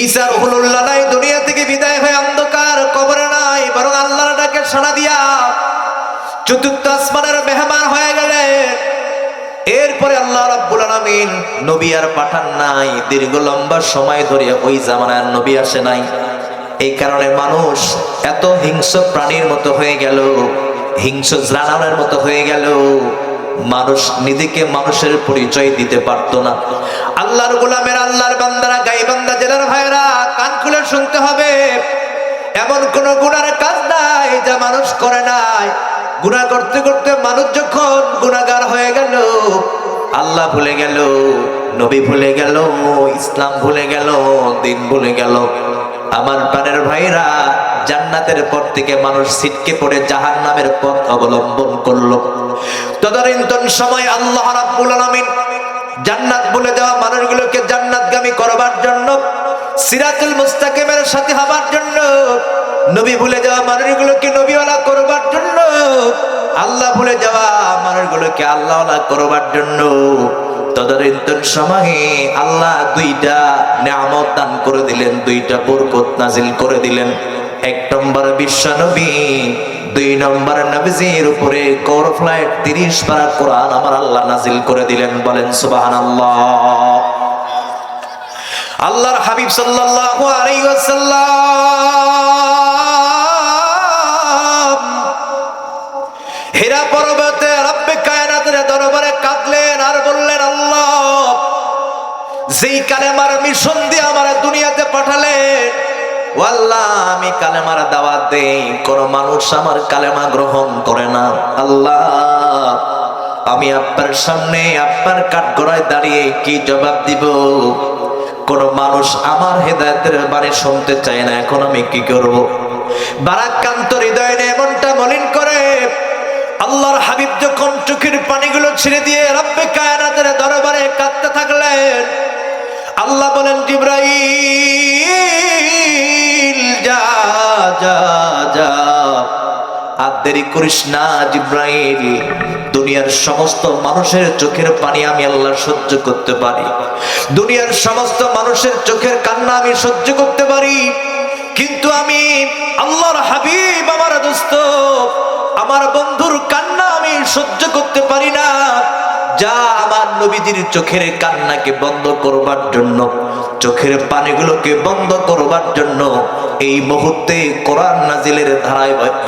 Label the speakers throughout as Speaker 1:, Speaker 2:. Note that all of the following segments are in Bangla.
Speaker 1: ঈসা রুহুল্লাহ নাই, দুনিয়া থেকে বিদায় হয়ে অন্ধকার কবরে নাই, বরং আল্লাহর ডাকে সাড়া দিয়া চতুর্থ আসমানের মেহমান হয়ে গেলেন। এরপরে আল্লাহ রাব্বুল আলামিন নবী আর পাঠান নাই, দীর্ঘ লম্বা সময় ধরে ওই জামানার নবী আসে নাই। এই কারণে মানুষ এত হিংস্র প্রাণীর মতো হয়ে গেল, হিংস্র জানোয়ারের মতো হয়ে গেল। মানুষ নিজেকে মানুষের পরিচয় দিতে পারতো না। আল্লাহর গোলামের, আল্লাহর বান্দারা, গাইবান্ধা জেলার ভাইরা, কান খুলে শুনতে হবে, এমন কোন গুনার কাজ নাই যা মানুষ করে নাই। গুনাহ করতে করতে মানুষ যখন গুনাহগার হয়ে গেল, আল্লাহ ভুলে গেল, নবী ভুলে গেল, ইসলাম ভুলে গেল, দিন ভুলে গেল, আমার প্রাণের ভাইরা, জান্নাতের পথ থেকে মানুষ ছিটকে পড়ে জাহান্নামের পথ অবলম্বন করলো। তদানীন্তন সময় আল্লাহ রাব্বুল আলামিন জান্নাত ভুলে যাওয়া মানুষগুলোকে জান্নাতগামী করবার জন্য, সিরাতুল মুস্তাকিমের সাথী হবার জন্য, নবী ভুলে যাওয়া মানুষগুলোকে নবীওয়ালা করবার জন্য, আল্লাহ ভুলে যাওয়া মানুষগুলোকে আল্লাহওয়ালা করবার জন্য তদানীন্তন সময়ে আল্লাহ দুইটা নিয়ামত দান করে দিলেন, দুইটা বরকত নাজিল করে দিলেন। এক নম্বর বিশ্ব নবী, দুই নম্বর নবীজির উপরে কোর ফ্লাইট 30 পারা কোরআন আমার আল্লাহ নাজিল করে দিলেন। বলেন সুবহানাল্লাহ। আল্লাহর হাবিব সাল্লাল্লাহু আলাইহি ওয়াসাল্লাম হিরা পর্বতে রব্বে কায়নাতের দরবারে কাঁদলেন আর বললেন, আল্লাহ, যেই কালেমার মিশন দিয়ে আমার দুনিয়াতে পাঠালেন, ও আল্লাহ, আমি কালেমার দাওয়াত দেই, কোন মানুষ আমার কালেমা গ্রহণ করে না। আল্লাহ, আমি আপনার সামনে আপনার কাঠগড়ায় দাঁড়িয়ে কি জবাব দিব? কোন মানুষ আমার হেদায়েতের বাণী শুনতে চায় না, এখন আমি কি করব? বারাক্রান্ত হৃদয় নিয়ে মনটা মলিন করে আল্লাহর হাবিব যখন চোখের পানিগুলো ছেড়ে দিয়ে রব্বে কায়নাতের দরবারে কাঁদতে থাকলেন, আল্লাহ বলেন, জিবরাইল, যা যা যা, আর দেরি করিস না জিবরাইল। দুনিয়ার সমস্ত মানুষের চোখের পানি আমি আল্লাহ সহ্য করতে পারি, দুনিয়ার সমস্ত মানুষের চোখের কান্না আমি সহ্য করতে পারি, কিন্তু আমি আল্লাহর হাবিব, আমার দোস্ত, আমার বন্ধুর কান্না আমি সহ্য করতে পারি না। যা আমার নবীজির চোখের কান্নাকে বন্ধ করবার জন্য, চোখের পানিগুলোকে বন্ধ করবার জন্য এই মুহূর্তে কোরআন নাজিলের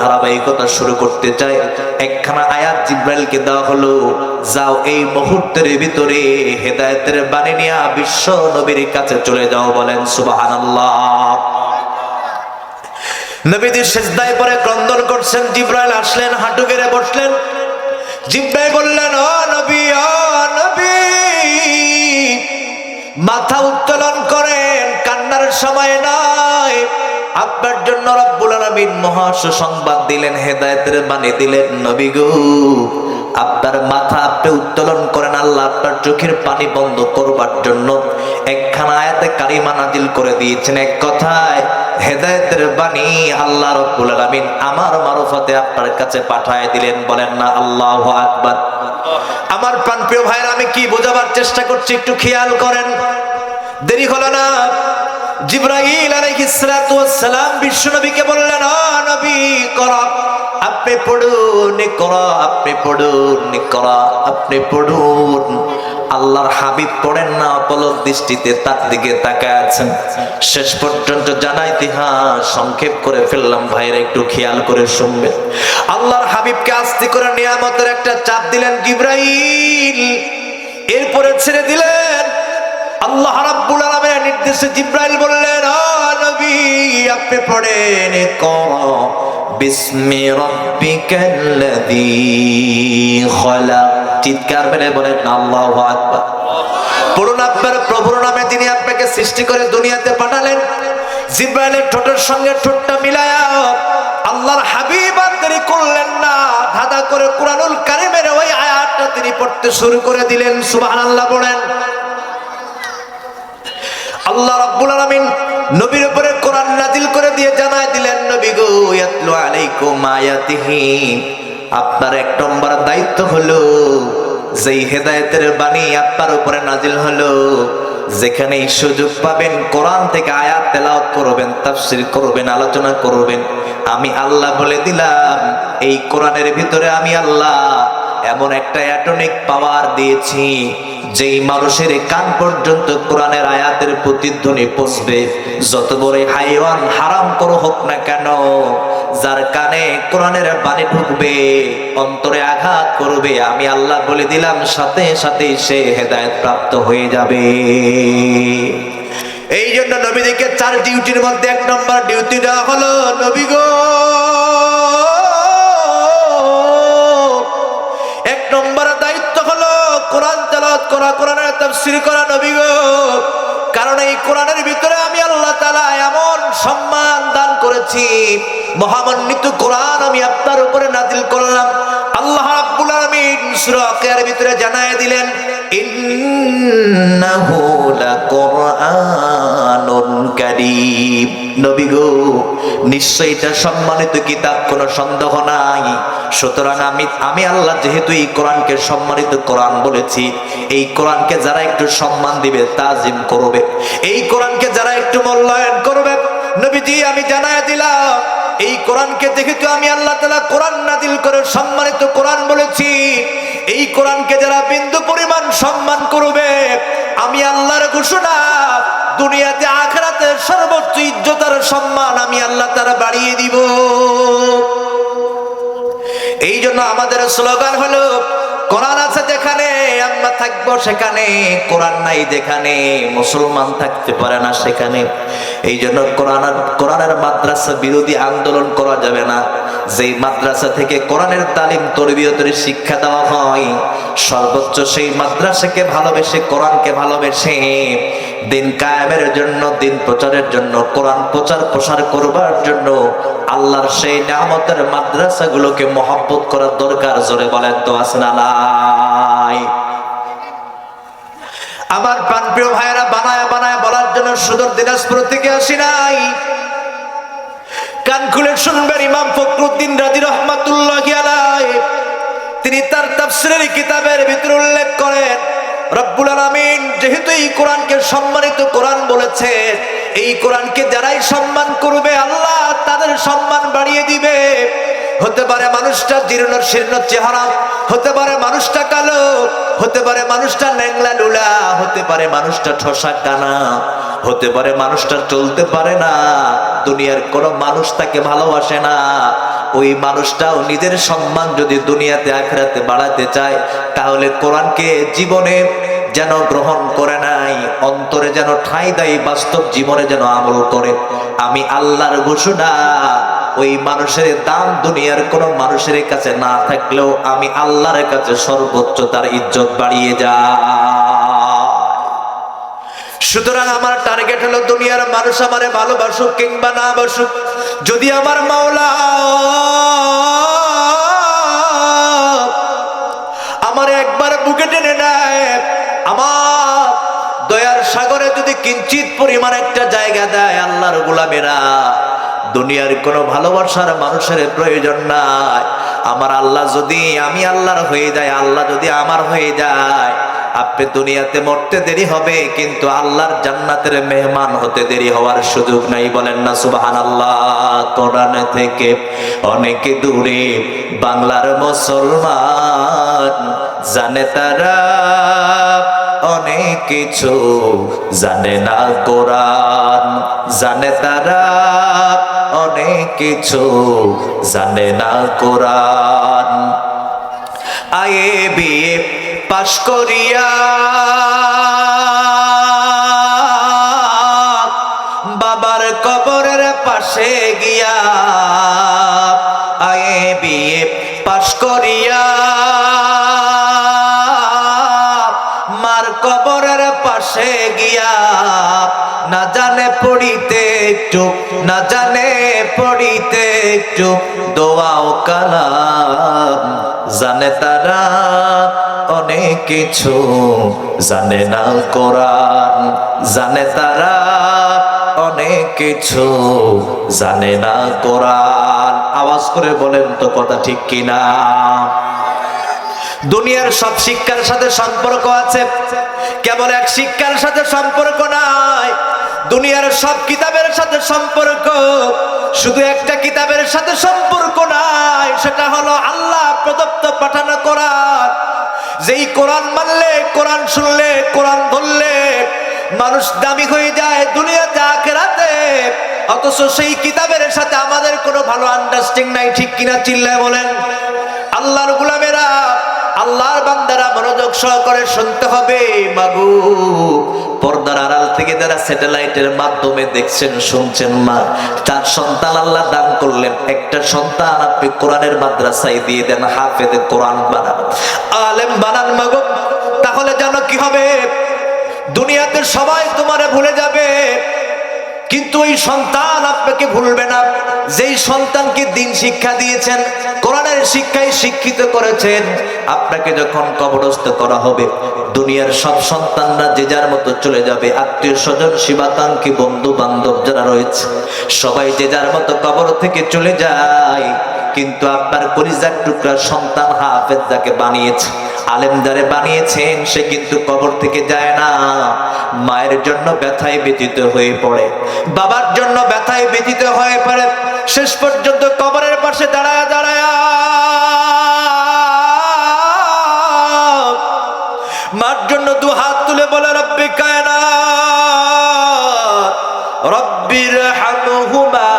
Speaker 1: ধারাবাহিকতা শুরু করতে চাই। একখানা আয়াত জিবরাইলকে দেওয়া হলো, যাও এই মুহূর্তের ভিতরে হেদায়েতের বাণী নিয়ে বিশ্ব নবীর কাছে চলে যাও। বলেন সুবহানাল্লাহ। নবীজি সিজদায় পড়ে ক্রন্দন করছেন, জিবরাইল আসলেন, হাঁটু গেড়ে বসলেন। জিবরাইল বললেন, ও নবী, ও নবী, মাথা উত্তোলন করেন, কান্নার সময় নয়। আপনার জন্য রব্বুল আলামিন মহা সুসংবাদ দিলেন, হেদায়েতের বাণী দিলেন। নবী গো, আপনার মাথা আপনি উত্তোলন করেন, আল্লাহ আপনার চোখের পানি বন্ধ করবার জন্য একখানা আয়াতে কারিমা নাজিল করে দিয়েছেন। এক কথায় হেদায়েতের বাণী আল্লাহ রব্বুল আলামিন আমার মারফতে আপনার কাছে পাঠায় দিলেন। বলেন না আল্লাহু আকবার। আমার প্রাণপ্রিয় ভাইরা, আমি কি বোঝাবার চেষ্টা করছি একটু খেয়াল করেন। দেরি হলো না, জিবরাইল আলাইহিস সালাতু ওয়াস সালাম বিশ্বনবীকে বললেন, ও নবী, করা, আপনি পড়ুন, করা, আপনি পড়ুন, করা, আপনি পড়ুন। আল্লাহর হাবিব পড়েন না, অপলক দৃষ্টিতে তার দিকে তাকায় আছেন। শেষ পর্যন্ত জানা ইতিহাস সংক্ষেপ করে ফেললাম, ভাইরা একটু খেয়াল করে শুনবেন। আল্লাহর হাবিবকে আস্তে করে নিয়ামতের একটা চাপ দিলেন জিবরাইল, এরপরে ছেড়ে দিলেন। আল্লাহ রাব্বুল আলামিনের নির্দেশে জিবরাইল বললেন, ও নবী, আপনি পড়েন, ইকরা বিসমি রাব্বিকাল্লাযী খলাক। চিৎকার মেরে বলেন আল্লাহু আকবার। পড়ুন, আপনার প্রভুর নামে, যিনি আপনাকে সৃষ্টি করে দুনিয়াতে পাঠালেন। জিবরাইলের ঠোঁটের সঙ্গে ঠোঁটটা মিলায়া আল্লাহর হাবিব আর দেরি করলেন না, ধাঁধা করে কুরআনুল কারীমের ওই আয়াতটা তিনি পড়তে শুরু করে দিলেন। সুবহানাল্লাহ বলেন। আল্লাহ রাব্বুল আলামিন নবীর উপরে কোরআন নাজিল করে দিয়ে জানায় দিলেন, নবী গো, ইয়াতলু আলাইকুম আয়াতিহি, আপনার এক নম্বর দায়িত্ব হলো যেই হেদায়েতের বাণী আপনার উপরে নাজিল হলো, যেখানেই সুযোগ পাবেন কোরআন থেকে আয়াত তেলাওয়াত করবেন, তাফসীর করবেন, আলোচনা করবেন। আমি আল্লাহ বলে দিলাম, এই কোরআনের ভিতরে আমি আল্লাহ এমন একটা অ্যাটমিক পাওয়ার দিয়েছি, যেই মানুষের কান পর্যন্ত কোরআনের আয়াতের প্রতিধ্বনি পৌঁছবে, যত বড় হাইওয়ান হারাম করো হোক না কেন, যার কানে কোরআনের বাণী ঢুকবে, অন্তরে আঘাত করবে, আমি আল্লাহ বলে দিলাম সাথে সাথে সে হেদায়েত প্রাপ্ত হয়ে যাবে। এই জন্য নবীদেরকে 4 ডিউটির মধ্যে 1 নম্বর ডিউটি দেওয়া হলো, নবী গো 1 নম্বর দায়িত্ব হলো কোরআন তেলাওয়াত করা, কোরআনের তাফসীর করা নবী গো। কারণ এই কোরআনের ভিতরে আমি আল্লাহ তাআলা এমন সম্মান দান করেছি, মহামান্বিত কোরআন আমি আপনার উপরে নাজিল করলাম। আল্লাহ রাব্বুল আলামিন সূরা ওয়াকিয়ার ভিতরে জানায় দিলেন, ইন্নাহু লাকুরআনুন কারীম। নবী গো নিশ্চয়ই এটা সম্মানিত কিতাব, কোনো সন্দেহ নাই। সুতরাং আমি আল্লাহ যেহেতু এই কোরআনকে সম্মানিত কোরআন বলেছি, এই কোরআনকে যারা একটু সম্মান দিবে, তাজিম করবে, এই কোরআনকে যারা একটু মূল্যায়ন করবে, নবীজি আমি জানায় দিলাম, এই কোরআনকে যেহেতু আমি আল্লাহ তাআলা কোরআন নাজিল করে সম্মানিত কোরআন বলেছি, এই কোরআনকে যারা বিন্দু পরিমাণ সম্মান করবে, আমি আল্লাহর ঘোষণা, দুনিয়াতে আখিরাতে সর্বোচ্চ ইজ্জত আর সম্মান আমি আল্লাহ তাআলা বাড়িয়ে দিব। এই জন্য আমাদের স্লোগান হলো, কোরআন আছে যেখানে আমরা থাকবো সেখানে, কোরআন নাই যেখানে মুসলমান থাকতে পারে না সেখানে। এই জন্য কোরআনের মাদ্রাসা বিরোধী আন্দোলন করা যাবে না। যেই মাদ্রাসা থেকে কোরআনের তালিম তরবিয়তের শিক্ষা দেওয়া হয়, সর্বোচ্চ সেই মাদ্রাসাকে ভালোবেসে, কোরআনকে ভালোবেসে দিন কায়েমের জন্য, দিন প্রচারের জন্য, কোরআন প্রচার প্রসার করবার জন্য আল্লাহর সেই নিয়ামতের মাদ্রাসাগুলোকে মহব্বত করার দরকার। জোরে বলেন তো আছে না নাই? আমার প্রাণপ্রিয় ভাইয়েরা, বানায় বানায় বলার জন্য সুদূর দিনাজপুর থেকে আসি নাই, কান খুলে শুনবেন। ইমাম ফখরুদ্দীন রাজি রহমাতুল্লাহি আলাইহি তিনি তার তাফসীরের কিতাবের ভিতরে উল্লেখ করেন, রব্বুল আলামিন যেহেতু এই কোরআনকে সম্মানিত কোরআন বলেছে, এই কোরআনকে যারাই সম্মান করবে আল্লাহ তাদের সম্মান বাড়িয়ে দিবে। হতে পারে মানুষটা জীর্ণ শীর্ণ চেহারা, হতে পারে মানুষটা কালো, হতে পারে মানুষটা ন্যাংলা লুলা, হতে পারে মানুষটা ঠোসা কানা, হতে পারে মানুষটা চলতে পারে না, দুনিয়ার কোনো মানুষ তাকে ভালোবাসে না। ওই মানুষটাও নিজের সম্মান যদি দুনিয়াতে আখিরাতে বাড়াতে চায়, তাহলে কোরআনকে জীবনে যেন গ্রহণ করে নাই, অন্তরে যেন ঠাঁই দেয়, বাস্তব জীবনে যেন আমল করে। আমি আল্লাহর ঘোষণা, ওই মানুষের দাম দুনিয়ার কোন মানুষের কাছে না থাকলেও আমি আল্লাহর কাছে সর্বোচ্চ তার ইজ্জত বাড়িয়ে যায়। সুতরাং আমার টার্গেট হলো, দুনিয়ার মানুষ আমারে ভালোবাসুক কিংবা না বাসুক, যদি আমার মাওলা আমার একবার বুকে টেনে নেয়, আমার দয়ার সাগরে যদি কিঞ্চিত পরিমাণ একটা জায়গা দেয়, আল্লাহর গোলামেরা দুনিয়ার কোনো ভালোবাসার মানুষের প্রয়োজন নাই। আমার আল্লাহ যদি আমি আল্লাহর হয়ে যায়, আল্লাহ যদি আমার হয়ে যায়, আপনি দুনিয়াতে মরতে দেরি হবে, কিন্তু আল্লাহর জান্নাতের মেহমান হতে দেরি হওয়ার সুযোগ নাই। বলেন না সুবহানাল্লাহ। কোরআন থেকে অনেক দূরে বাংলার মুসলমান, জানে তারা অনেক কিছু, জানে না কোরআন, জানে তারা অনেক কিছু, জানে না কোরআন। আয়ে বিয়ে পাশ করিয়া বাবার কবরের পাশে গিয়া, আয়ে বিয়ে পাশ করিয়া মার কবরের পাশে গিয়া, না জানে পড়িতে একটু, না জানে পড়িতে একটু দোয়াও কালাম, জানে তারা অনেক কিছু, জানে না কোরআন, জানে তারা অনেক কিছু, জানে না কোরআন। আওয়াজ করে বলেন তো কথা ঠিক কিনা? দুনিয়ার সব শিক্ষার সাথে সম্পর্ক আছে, কেবল এক শিক্ষার সাথে সম্পর্ক নাই, দুনিয়ার সব কিতাবের সাথে সম্পর্ক, শুধু একটা কিতাবের সাথে সম্পর্ক নাই, সেটা হলো আল্লাহ প্রদত্ত পাঠানো কোরআন। যেই কোরআন মানলে, কোরআন শুনলে, কোরআন ধরলে মানুষ দামি হয়ে যায় দুনিয়াতে আখিরাতে, অথচ সেই কিতাবের সাথে আমাদের কোনো ভালো আন্ডারস্ট্যান্ডিং নাই। ঠিক কিনা চিল্লায় বলেন? আল্লাহর গোলামেরা, আল্লাহর বান্দারা মনোযোগ সহকারে শুনতে হবে। মাগো, পর্দার আড়াল থেকে যারা স্যাটেলাইটের মাধ্যমে দেখছেন, শুনছেন, মা তার সন্তান আল্লাহ দান করলেন, একটা সন্তান আপনি কোরআনের মাদ্রাসায় দিয়ে দেন, হাফেজে কোরআন বানান, আলেম বানান। মাগো, তাহলে জানো কি হবে? দুনিয়াতে সবাই তোমারে ভুলে যাবে, কিন্তু ওই সন্তান আপনাকে ভুলবে না। যেই সন্তানকে দিন শিক্ষা দিয়েছেন, কোরআনের শিক্ষায় শিক্ষিত করেছেন, আপনাকে যখন কবরস্থ করা হবে, দুনিয়ার সব সন্তানরা যে যার মতো চলে যাবে, আত্মীয় স্বজন, শিবাকাঙ্ক্ষী, বন্ধু বান্ধব যারা রয়েছে সবাই যে যার মতো কবর থেকে চলে যায়, কিন্তু আপনার কলিজার টুকরা সন্তান হাফেজ যাকে বানিয়েছে, আলেম যারে বানিয়েছেন, সে কিন্তু কবর থেকে যায় না। মায়ের জন্য ব্যথায় ব্যথিত হয়ে পড়ে, বাবার জন্য ব্যথায় ব্যথিত হয়ে পড়ে, শেষ পর্যন্ত কবরের পাশে দাঁড়ায় দাঁড়ায় মার জন্য দু হাত তুলে বলে, রব্বি কায়নাত রব্বির হামহুমা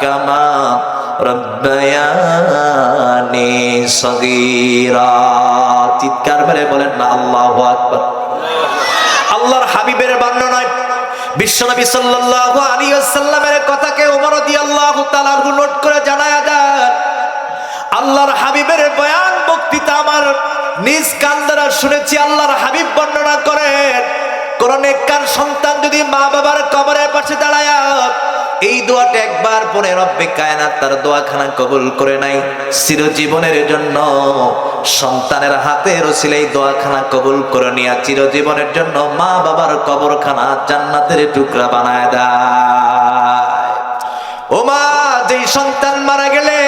Speaker 1: কামা রব্বায়ানি সগীরা। চিৎকার মেরে বলেন না আল্লাহু আকবার। আল্লাহর হাবিবের বর্ণনায় বিশ্বনবী সাল্লাল্লাহু আলাইহি ওয়াসাল্লামের কথাকে ওমর রাদিয়াল্লাহু তাআলা আনহু নোট করে জানায়া দেন। আল্লাহর হাবিবের বয়ান বক্তৃতা আমার নিজ কান দ্বারা শুনেছি। আল্লাহর হাবিব বর্ণনা করেন, কোন নেককার সন্তান যদি মা বাবার কবরের পাশে দাঁড়ায় এই দোয়াটা একবার পরে, রব্বে কায়নাত তার দোয়াখানা কবুল করে নাই, চিরজীবনের জন্য সন্তানের হাতের ওসিলাই দোয়াখানা কবুল করে নিয়া চিরজীবনের জন্য মা বাবার কবরখানা জান্নাতের টুকরা বানায় দেয়। ও মা, যেই সন্তান মারা গেলে,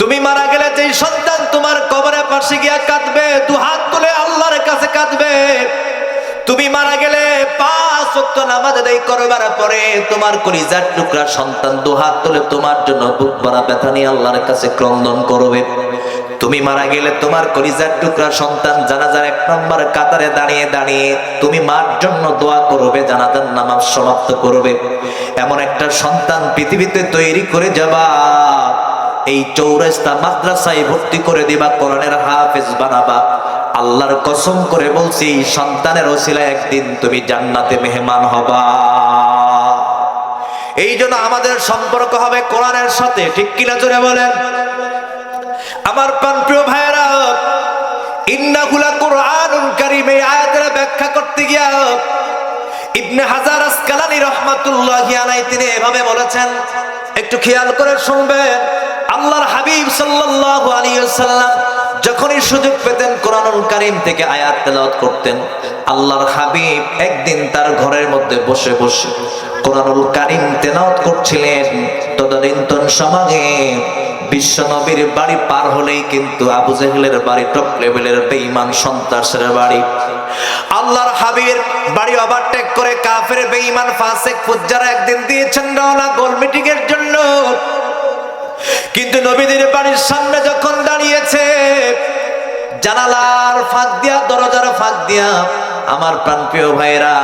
Speaker 1: তুমি মারা গেলে, যেই সন্তান তোমার কবরের পাশে গিয়া কাঁদবে, দু হাত তুলে আল্লাহর কাছে কাঁদবে, তুমি মারা গেলে 5 ওয়াক্ত নামাজ আদায় করবার পরে তোমার কলিজার টুকরা সন্তান দু হাত তুলে তোমার জন্য বুক ভরা ব্যথা নিয়ে আল্লাহর কাছে ক্রন্দন করবে। তুমি মারা গেলে তোমার কলিজার টুকরা সন্তান জানাজার 1 নম্বর কাতারে দাঁড়িয়ে দাঁড়িয়ে তুমি মার জন্য দোয়া করবে, জানাজার নামাজ সমাপ্ত করবে। এমন একটা সন্তান পৃথিবীতে তৈরি করে যাবা, এই চৌরাস্তা মাদ্রাসায় ভর্তি করে দিবা, কোরআনের হাফেজ বানাবা। আল্লাহর কসম করে বলছি, সন্তানের ওসিলায় একদিন তুমি জান্নাতে মেহমান হবা। এই জন্য আমাদের সম্পর্ক হবে কোরআনের সাথে। ঠিক কিনা জোরে বলেন? আমার প্রিয় ভাইয়েরা, ইন্নাহু লাকুরআনুন কারীম, এই আয়াতের ব্যাখ্যা করতে গিয়া ইবনে হাজার আসকালানী রাহমাতুল্লাহি আলাইহি তিনি এভাবে বলেছেন, একটু খেয়াল করে শুনবেন। আল্লাহর হাবিব সাল্লাল্লাহু আলাইহি ওয়াসাল্লাম যখনই সুযোগ পেতেন কোরআনুল কারীম থেকে আয়াত তেলাওয়াত করতেন। আল্লাহর হাবিব একদিন তার ঘরের মধ্যে বসে বসে কোরআনুল কারীম তেলাওয়াত করছিলেন। তদানীন্তন সমাজে বিশ্ব নবীর বাড়ি পার হলেই কিন্তু আবু জেহেলের বাড়ি, টপ লেভেলের বেঈমান সন্ত্রাসের বাড়ি। আল্লাহর হাবিবের বাড়ি ওভারটেক করে কাফের বেঈমান ফাসিক ফুজ্জারা একদিন দিয়েছেন রওনা গোল মিটিং এর জন্য। কিন্তু নবীদের বাড়ির সামনে যখন দাঁড়িয়েছে, জানালার ফাঁক দিয়া, দরজার ফাঁক দিয়া আমার প্রাণপ্রিয় ভাইরা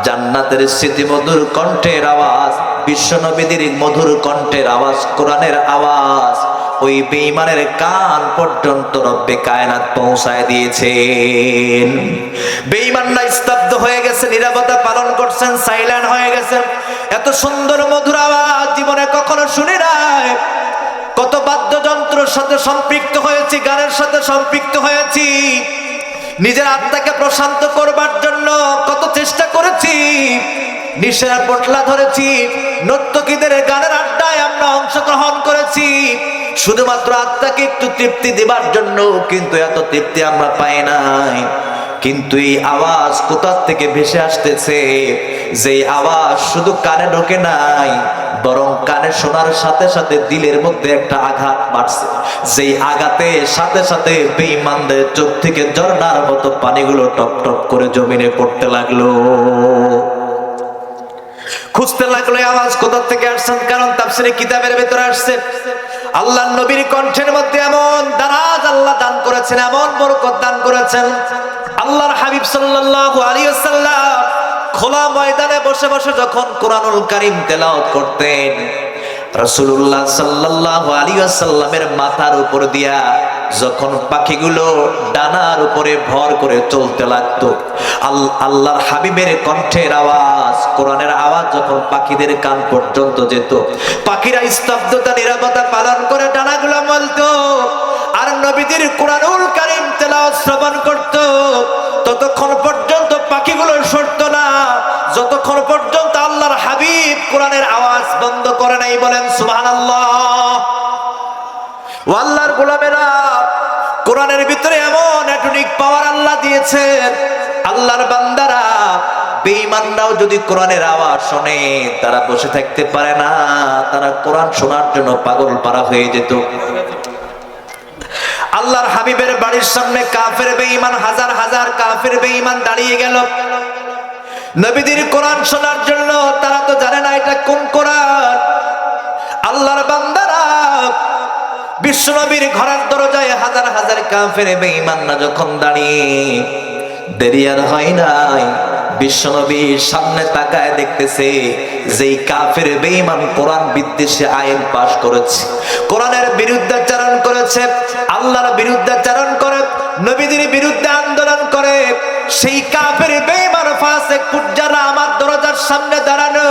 Speaker 1: জান্নাতের স্মৃতি মধুর কণ্ঠের আওয়াজ, বিশ্ব নবীদের মধুর কণ্ঠের আওয়াজ, কোরআনের আওয়াজ ওই বেঈমানের কান পর্যন্ত রব্বে কায়নাত পৌঁছায় দিয়েছেন। বেঈমানরা স্তব্ধ হয়ে গেছে, নীরবতা পালন করছেন, সাইলেন্ট হয়ে গেছেন। এত সুন্দর মধুর আওয়াজ জীবনে কখনো শুনি নাই। কত বাদ্যযন্ত্রের সাথে সম্পৃক্ত হয়েছি, গানের সাথে সম্পৃক্ত হয়েছি, নিজের আত্মাকে প্রশান্ত করবার জন্য কত চেষ্টা করেছি, নিশার পটলা ধরেছি, নর্তকীদের গানের আড্ডায় আমরা অংশগ্রহণ করেছি, শুধুমাত্র আত্মাকে একটু তৃপ্তি দেবার জন্য। কিন্তু এত তৃপ্তি আমরা পাই নাই। কিন্তু এই আওয়াজ কোথা থেকে ভেসে আসতেছে, যে আওয়াজ শুধু কানে ঢোকে নাই, বরং কানে শোনার সাথে সাথে দিলের মধ্যে একটা আঘাত মারছে। যেই আঘাতে সাথে সাথে বেঈমানদের চোখ থেকে ঝর্ণার মতো পানিগুলো টপ টপ করে জমিনে পড়তে লাগলো। খুঁজতে লাগলো আওয়াজ কোথা থেকে আসছেন, কারণ তাফসীরে কিতাবের ভিতরে আসছে আল্লাহর নবীর কণ্ঠের মধ্যে এমন দারাজ আল্লাহ দান করেছেন, এমন বরকত দান করেছেন। আল্লাহর হাবিব সাল্লাল্লাহু আলাইহি ওয়াসাল্লাম খোলা ময়দানে বসে বসে যখন কোরআনুল কারীম তেলাওয়াত করতেন, রাসূলুল্লাহ সাল্লাল্লাহু আলাইহি ওয়াসাল্লামের মাথার উপর দিয়া যখন পাখিগুলো ডানার উপরে ভর করে চলতে লাগতো, আল্লাহর হাবিবের কণ্ঠের আওয়াজ, কোরআনের আওয়াজ যখন পাখিদের কান পর্যন্ত যেত, পাখিরা স্তব্ধতা নীরবতা পালন করে ডানাগুলো মলতো আর নবীজির কোরআনুল কারীম তেলাওয়াত শ্রবণ করত। ততক্ষণ পর্যন্ত পাখিগুলো সরতো না যতক্ষণ পর্যন্ত আল্লাহর হাবিব কোরআনের আওয়াজ বন্ধ করে নাই। বলেন সুবহানাল্লাহ। ও আল্লাহর গোলামেরা, কোরআনের ভিতরে এমন অ্যাটমিক পাওয়ার আল্লাহ দিয়েছেন। আল্লাহর বান্দারা বেঈমানরাও যদি কোরআনের আওয়াজ শোনে তারা বসে থাকতে পারে না, তারা কোরআন শোনার জন্য পাগল পারা হয়ে যেত। আল্লাহর হাবিবের বাড়ির সামনে কাফের বেঈমান, হাজার হাজার কাফের বেঈমান দাঁড়িয়ে গেল নবীদের কোরআন শোনার জন্য। তারা তো জানে না এটা কোন কোরআন। আল্লাহর বান্দারা বিশ্বনবীর ঘরের দরজায় হাজার হাজার কাফের বেঈমানরা যখন দাঁড়িয়ে, দেরি আর হয় নাই, বিশ্বনবীর সামনে তাকায় দেখতেছে যেই কাফের বেঈমান কোরআন বিদ্বেষী আইন পাশ করেছে, কোরআনের বিরুদ্ধাচরণ করেছে, আল্লাহর বিরুদ্ধাচরণ করে, নবীদের বিরুদ্ধে আন্দোলন করে, সেই কাফের বেঈমান ফাসিক ফুজ্জাররা আমার দরজার সামনে দাঁড়ানো।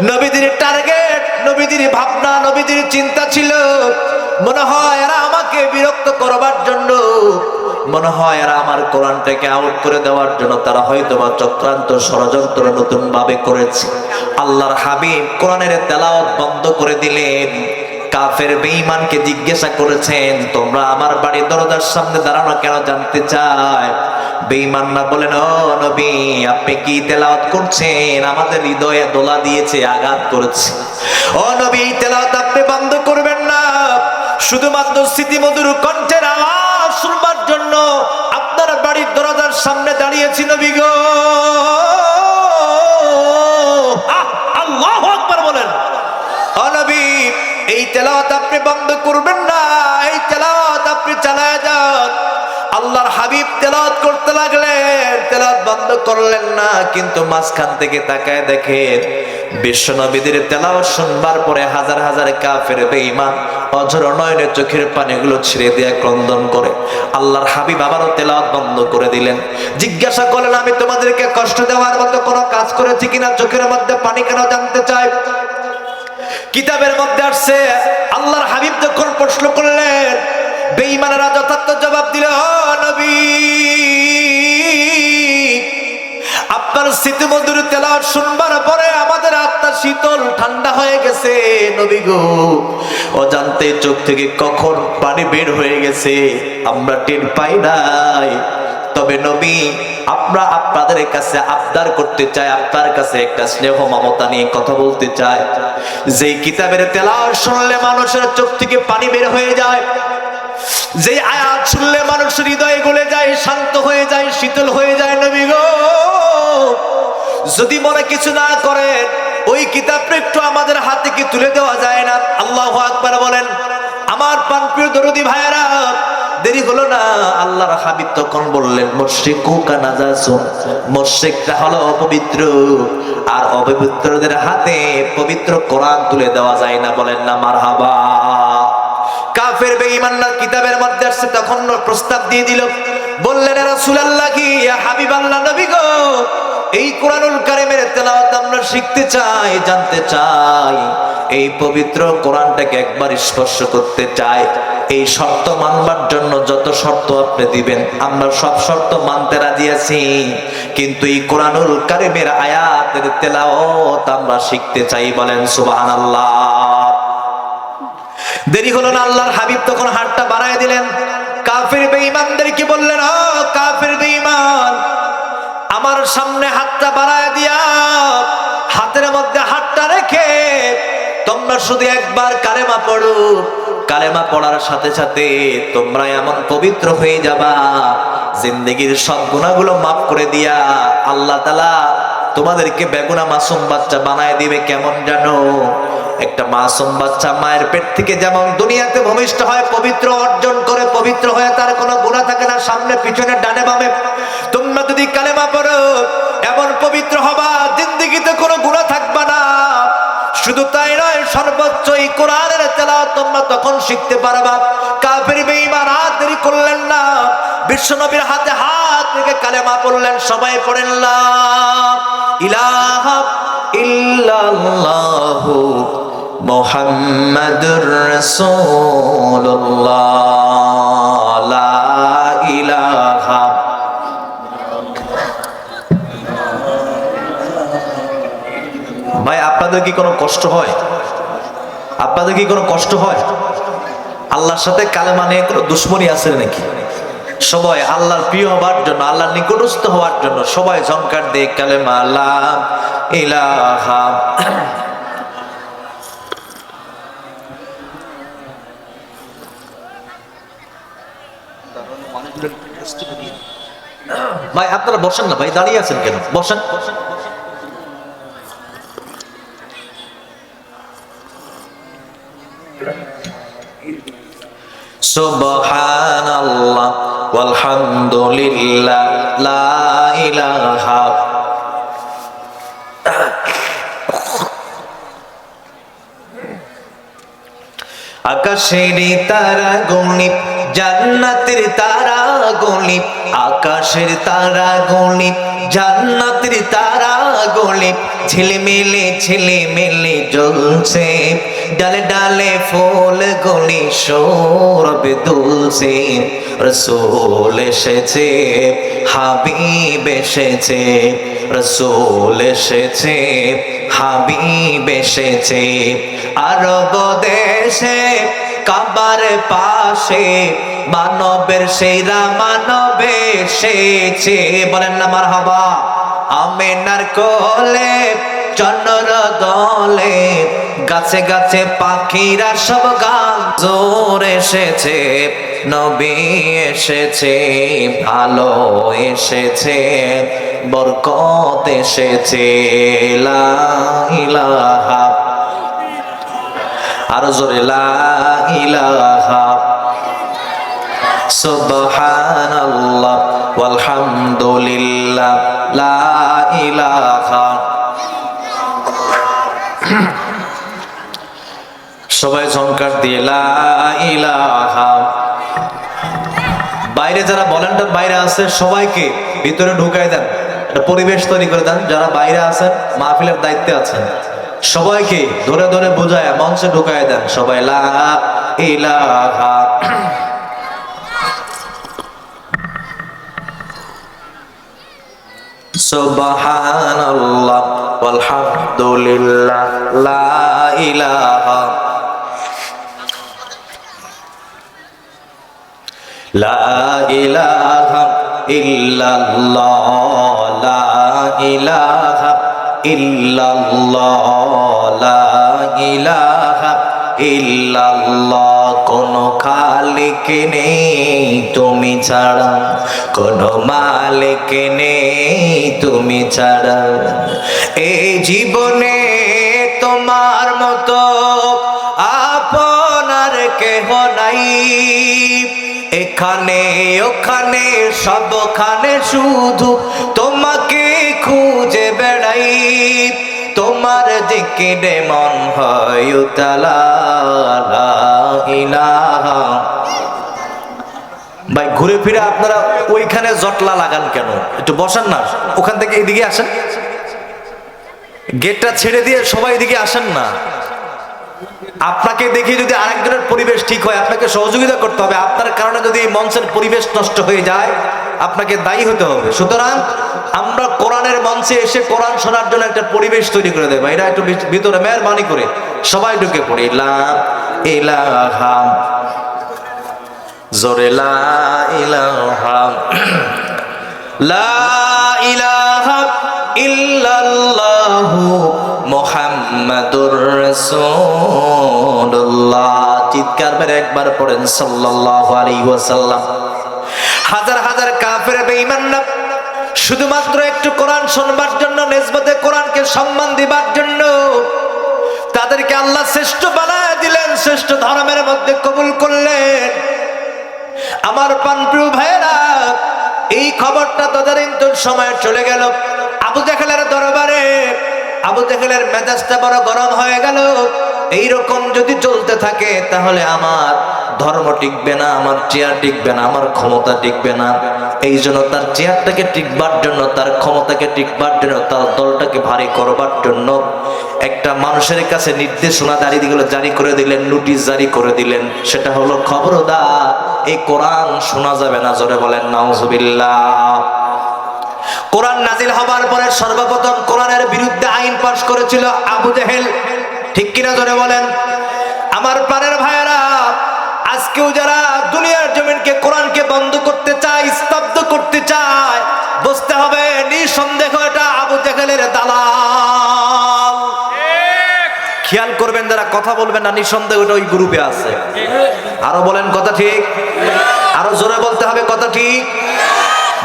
Speaker 1: নবীদের টার্গেট, নবীদের ভাবনা, নবীদের চিন্তা ছিল মনে হয় এরা আমাকে বিরক্ত করবার জন্য, মনে হয় এরা আমার কোরআনটাকে আউট করে দেওয়ার জন্য তারা হয়তোবা চক্রান্ত ষড়যন্ত্র নতুন ভাবে করেছে। আল্লাহর হাবিব কোরআনের তেলাওয়াত বন্ধ করে দিলেন। কাফের বেঈমানকে জিজ্ঞাসা করেছেন, তোমরা আমার বাড়ির দরজার সামনে দাঁড়ানো কেন জানতে চায়? বেঈমানরা বলেন, ও নবী আপনি কি তেলাওয়াত করছেন? আমাদের হৃদয়ে দোলা দিয়েছে, আঘাত করেছে। ও নবী তেলাওয়াত আপনি বন্ধ করবেন না, শুধুমাত্র স্মৃতিমধুর কণ্ঠের আওয়াজ শুনবার জন্য আপনার বাড়ির দরজার সামনে দাঁড়িয়েছি নবী গো। আল্লাহু আকবার বলেন। ও নবী এই তেলাওয়াত আপনি বন্ধ করবেন না, এই তেলাওয়াত আপনি চালায় যান। আল্লাহর হাবিব তেলাওয়াত করতে লাগলেন, তেলাওয়াত বন্ধ করলেন না, কিন্তু মাঝখান থেকে তাকায় দেখেন বিশ্বনবীদের তেলাওয়াত শুনবার পরে হাজার হাজার কাফের বেঈমান অঝর নয়নে চোখের পানিগুলো ছিঁড়ে দিয়ে ক্রন্দন করে। আল্লাহর হাবিব আবারও তেলাওয়াত বন্ধ করে দিলেন। জিজ্ঞাসা করলেন, আমি তোমাদেরকে কষ্ট দেওয়ার মতো কোনো কাজ করেছি কিনা? চোখের মধ্যে পানি কেন জানতে চাই? কিতাবের মধ্যে আসছে আল্লাহর হাবিব যখন প্রশ্ন করলেন, বেঈমানেরা যথার্থ জবাব দিল, ও নবী আপনার স্মৃতিমধুর তেলাওয়াত শুনবার পরে আমাদের আত্মা শীতল ঠান্ডা হয়ে গেছে নবী গো। অজান্তে চোখ থেকে কখন পানি বের হয়ে গেছে আমরা টের পাই নাই। তবে নবী আমরা আপনাদের কাছে আবদার করতে চাই, আপনার কাছে একটা স্নেহ মমতা নিয়ে কথা বলতে চাই। যেই কিতাবের তেলাওয়াত শুনলে মানুষের চোখ থেকে পানি বের হয়ে যায়, যে আয়াত শুনলে মানুষের হৃদয়ে গলে যায়, শান্ত হয়ে যায়, শীতল হয়ে যায় নবী গো, যদি মনে কিছু না করেন ওই কিতাবটা একটু আমাদের হাতে কি তুলে দেওয়া যায় না? আল্লাহু আকবার বলেন। আমার প্রাণপ্রিয় দরদি ভাইয়েরা, দেরি হলো না। আল্লাহর হাবিব তখন বললেন, মুশরিকুকা নাজাসুন, মুশরিকরা হলো অপবিত্র, আর অপবিত্রদের হাতে পবিত্র কোরআন তুলে দেওয়া যায় না। বলেন না মারহাবা। কাফের বেঈমানরা কিতাবের মধ্যে আসছে তখন প্রস্তাব দিয়ে দিল, বললেন রাসূলুল্লাহ কি ইয়া হাবিবাল্লাহ নবী গো, এই কোরআনুল কারীমের তেলাওয়াত আমরা শিখতে চাই, জানতে চাই, এই পবিত্র কোরআনটাকে একবার স্পর্শ করতে চাই। এই শর্ত মানবার জন্য যত শর্ত আপনি দিবেন আমরা সব শর্ত মানতে রাজি আছি, কিন্তু এই কোরআনুল কারীমের আয়াতের তেলাওয়াত আমরা শিখতে চাই। বলেন সুবহানাল্লাহ। দেরি হলো না, আল্লাহর হাবিব তখন হাতটা বাড়ায় দিলেন। কাফের বেঈমানদেরকে বললেন, ও কাফের বেঈমান, আমার সামনে হাতটা বাড়ায় দিয়া হাতের মধ্যে হাতটা রেখে শুধু একবার কালেমা পড়ো, কালেমা পড়ার সাথে সাথে তোমরা এমন পবিত্র হয়ে যাবা, জিন্দেগির সব গুনাহগুলো মাফ করে দিয়া আল্লাহ তাআলা তোমাদেরকে বেগুনা মাসুম বাচ্চা বানায় দিবে। কেমন জানো? একটা মাসুম বাচ্চা মায়ের পেট থেকে যেমন দুনিয়াতে ভূমিষ্ঠ হয়, পবিত্র অর্জন করে, পবিত্র হয়ে তার কোনো গুনাহ থাকে না, সামনে পিছনে ডানে বামে। তোমরা যদি কালেমা পড়ো এমন পবিত্র হবা, জিন্দেগিতে কোনো গুনাহ থাকবে না। শুধু তাই নয়, সর্বোচ্চ এই কোরআনের তেলাওয়াত তোমরা তখন শিখতে পারবা। কাফির বেঈমান আর দেরি করলেন না, বিশ্বনবীর হাতে হাত রেখে কালেমা পড়লেন। সবাই পড়েন লা ইলাহা ইল্লাল্লাহু মুহাম্মাদুর রাসূলুল্লাহ, লা ইলাহা। ভাই আপনাদের কি কোনো কষ্ট হয়? আপনাদের কি কোনো কষ্ট হয়? আল্লাহর সাথে কালেমা নিয়ে কোনো দুশ্মনী আছে নাকি? সবাই আল্লাহর প্রিয় হওয়ার জন্য, আল্লাহর নিকটস্থ হওয়ার জন্য সবাই ঝংকার দিয়ে কালেমা লা ইলাহা। ভাই আপনারা বসেন না, ভাই দাঁড়িয়ে আছেন কেন? বসেন। সুবহানাল্লাহ ওয়ালহামদুলিল্লাহ লা ইলাহা। আকাশের তারা গণিত, জান্নাতের তারা গণিত, আকাশের তারা গণিত, জান্নাতের তারা গণিত, ঝিলমিলে ঝিলমিলে জ্বলছে, ডালে ডালে ফুল গলি সৌরভ দুলছে। রাসূল এসেছে, হাবিব এসেছে, রাসূল এসেছে, হাবিব এসেছে। আরব দেশে কাবার পাশে মানবের সেরা মানব এসেছে। বলেন না মারহাবা। আমিনার কোলে চন্দ্র দলে, গাছে গাছে পাখিরা সব গান জোর এসেছে। নবী এসেছে, ভালো এসেছে, বরকত এসেছে। লা ইলাহা, আরো জোরে লা ইলাহা। সুবহানাল্লাহ ওয়ালহামদুলিল্লাহ লা ইলাহা। সবাই ঝংকার দিয়ে লা ইলাহা। বাইরে যারা ভলান্টিয়ার বাইরে আছে সবাইকে ভিতরে ঢুকাই দেন, একটা পরিবেশ তৈরি করে দেন। যারা বাইরে আছেন, মাহফিলের দায়িত্বে আছেন, সবাইকে ধরে ধরে বোঝায় মঞ্চে ঢুকাই দেন। সবাই লা ইলাহা। সুবহানাল্লাহ ওয়ালহামদুলিল্লাহ লা ইলাহা। লা ইলাহা ইল্লাল্লাহ, লা ইলাহা ইল্লাল্লাহ, লা ইলাহা ইল্লাল্লাহ। কোনো খালিক নেই তুমি ছাড়া, কোনো মালিক নেই তুমি ছাড়া। এই জীবনে তোমার মতো আপনার কেহ নাই। এখানে ওখানে সবখানে শুধু তোমাকে খুঁজে বেড়াই। তোমার জিকিরে মন হয় উতলা, লা ইলাহা। ভাই ঘুরে ফিরে আপনারা ওইখানে জটলা লাগান কেন? একটু বসেন না, ওখান থেকে এদিকে আসেন। গেটটা ছেড়ে দিয়ে সবাই এদিকে আসেন না। আপনাকে দেখে যদি আরেকজনের পরিবেশ ঠিক হয়, আপনাকে সহযোগিতা করতে হবে। আপনার কারণে যদি এই মঞ্চের পরিবেশ নষ্ট হয়ে যায়, আপনাকে দায়ী হতে হবে। সুতরাং আমরা কোরআনের মঞ্চে এসে কোরআন শোনার জন্য একটা পরিবেশ তৈরি করে দেবো। এরা একটু ভিতরে মেহরবানি করে সবাই ঢুকে পড়ি। লা ইলাহা, জোরে লা ইলাহা। লা ইলাহা ইল্লাল্লাহু মুহাম্মাদুর রাসূলুল্লাহ। চিৎকার মেরে একবার পড়েন সাল্লাল্লাহু আলাইহি ওয়াসাল্লাম। হাজার হাজার কাফের বেঈমানরা শুধুমাত্র একটু কোরআন শুনবার জন্য, নিসবতে কোরআনকে সম্মান দিবার জন্য তাদেরকে আল্লাহ শ্রেষ্ঠ বানায় দিলেন, শ্রেষ্ঠ ধর্মের মধ্যে কবুল করলেন। আমার প্রাণপ্রিয় ভাইয়েরা, এই খবরটা তদানীন্তন সময় চলে গেল আবু জাহেলের দরবারে। আবু জাহেলের মেজাজটা বড় গরম হয়ে গেল। এইরকম যদি চলতে থাকে তাহলে আমার ধর্ম টিকবে না, আমার চেয়ার টিকবে না, আমার ক্ষমতা টিকবে না। এই জন্য তার চেয়ারটাকে টিকবার জন্য, তার ক্ষমতাকে টিকবার জন্য, তার দলটাকে ভারী করবার জন্য একটা মানুষের কাছে নির্দেশনা জারি করে দিলেন, নোটিশ জারি করে দিলেন। সেটা হলো, খবরদার এই কোরআন শোনা যাবে না। জোরে বলেন নাউজুবিল্লাহ। কোরআন নাজিল হবার পরে সর্বপ্রথম কোরআনের বিরুদ্ধে আইন পাশ করেছিল আবু জেহেল, ঠিক কিনা জোরে বলেন। আমার প্রাণের ভাইয়েরা, আজকেও যারা দুনিয়ার জমিনকে, কোরআনকে বন্ধ করতে চায়, স্তব্ধ করতে চায়, বুঝতে হবে নিঃসন্দেহ এটা আবু জেহেলের দালাল। খেয়াল করবেন, যারা কথা বলবেন না, নিঃসন্দেহ এটা ওই গ্রুপে আছে। আরো বলেন কথা ঠিক, আরো জোরে বলতে হবে কথা ঠিক।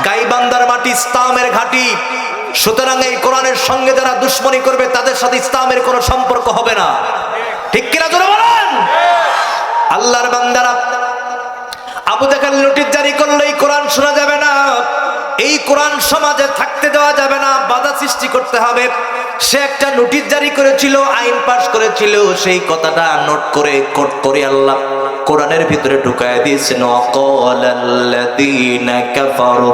Speaker 1: গাইবান্ধার মাটি ইসলামের ঘাঁটি, সুতরাং এই কোরআনের সঙ্গে যারা দুশ্মনী করবে তাদের সাথে ইসলামের কোনো সম্পর্ক হবে না, ঠিক কিনা জোরে বলেন। আল্লাহর বান্দারা, আবু জাহেল নোটিশ জারি করলো এই কোরআন শোনা যাবে না, এই কোরআন সমাজে থাকতে দেওয়া যাবে না, বাধা সৃষ্টি করতে হবে। সে একটা নোটিশ জারি করেছিল, আইন পাশ করেছিল। সেই কথাটা নোট করে কোট করে আল্লাহ কোরআনের ভিতরে ঢুকায় দিয়েছেন। ওয়াকালাল্লাযীনা কাফারু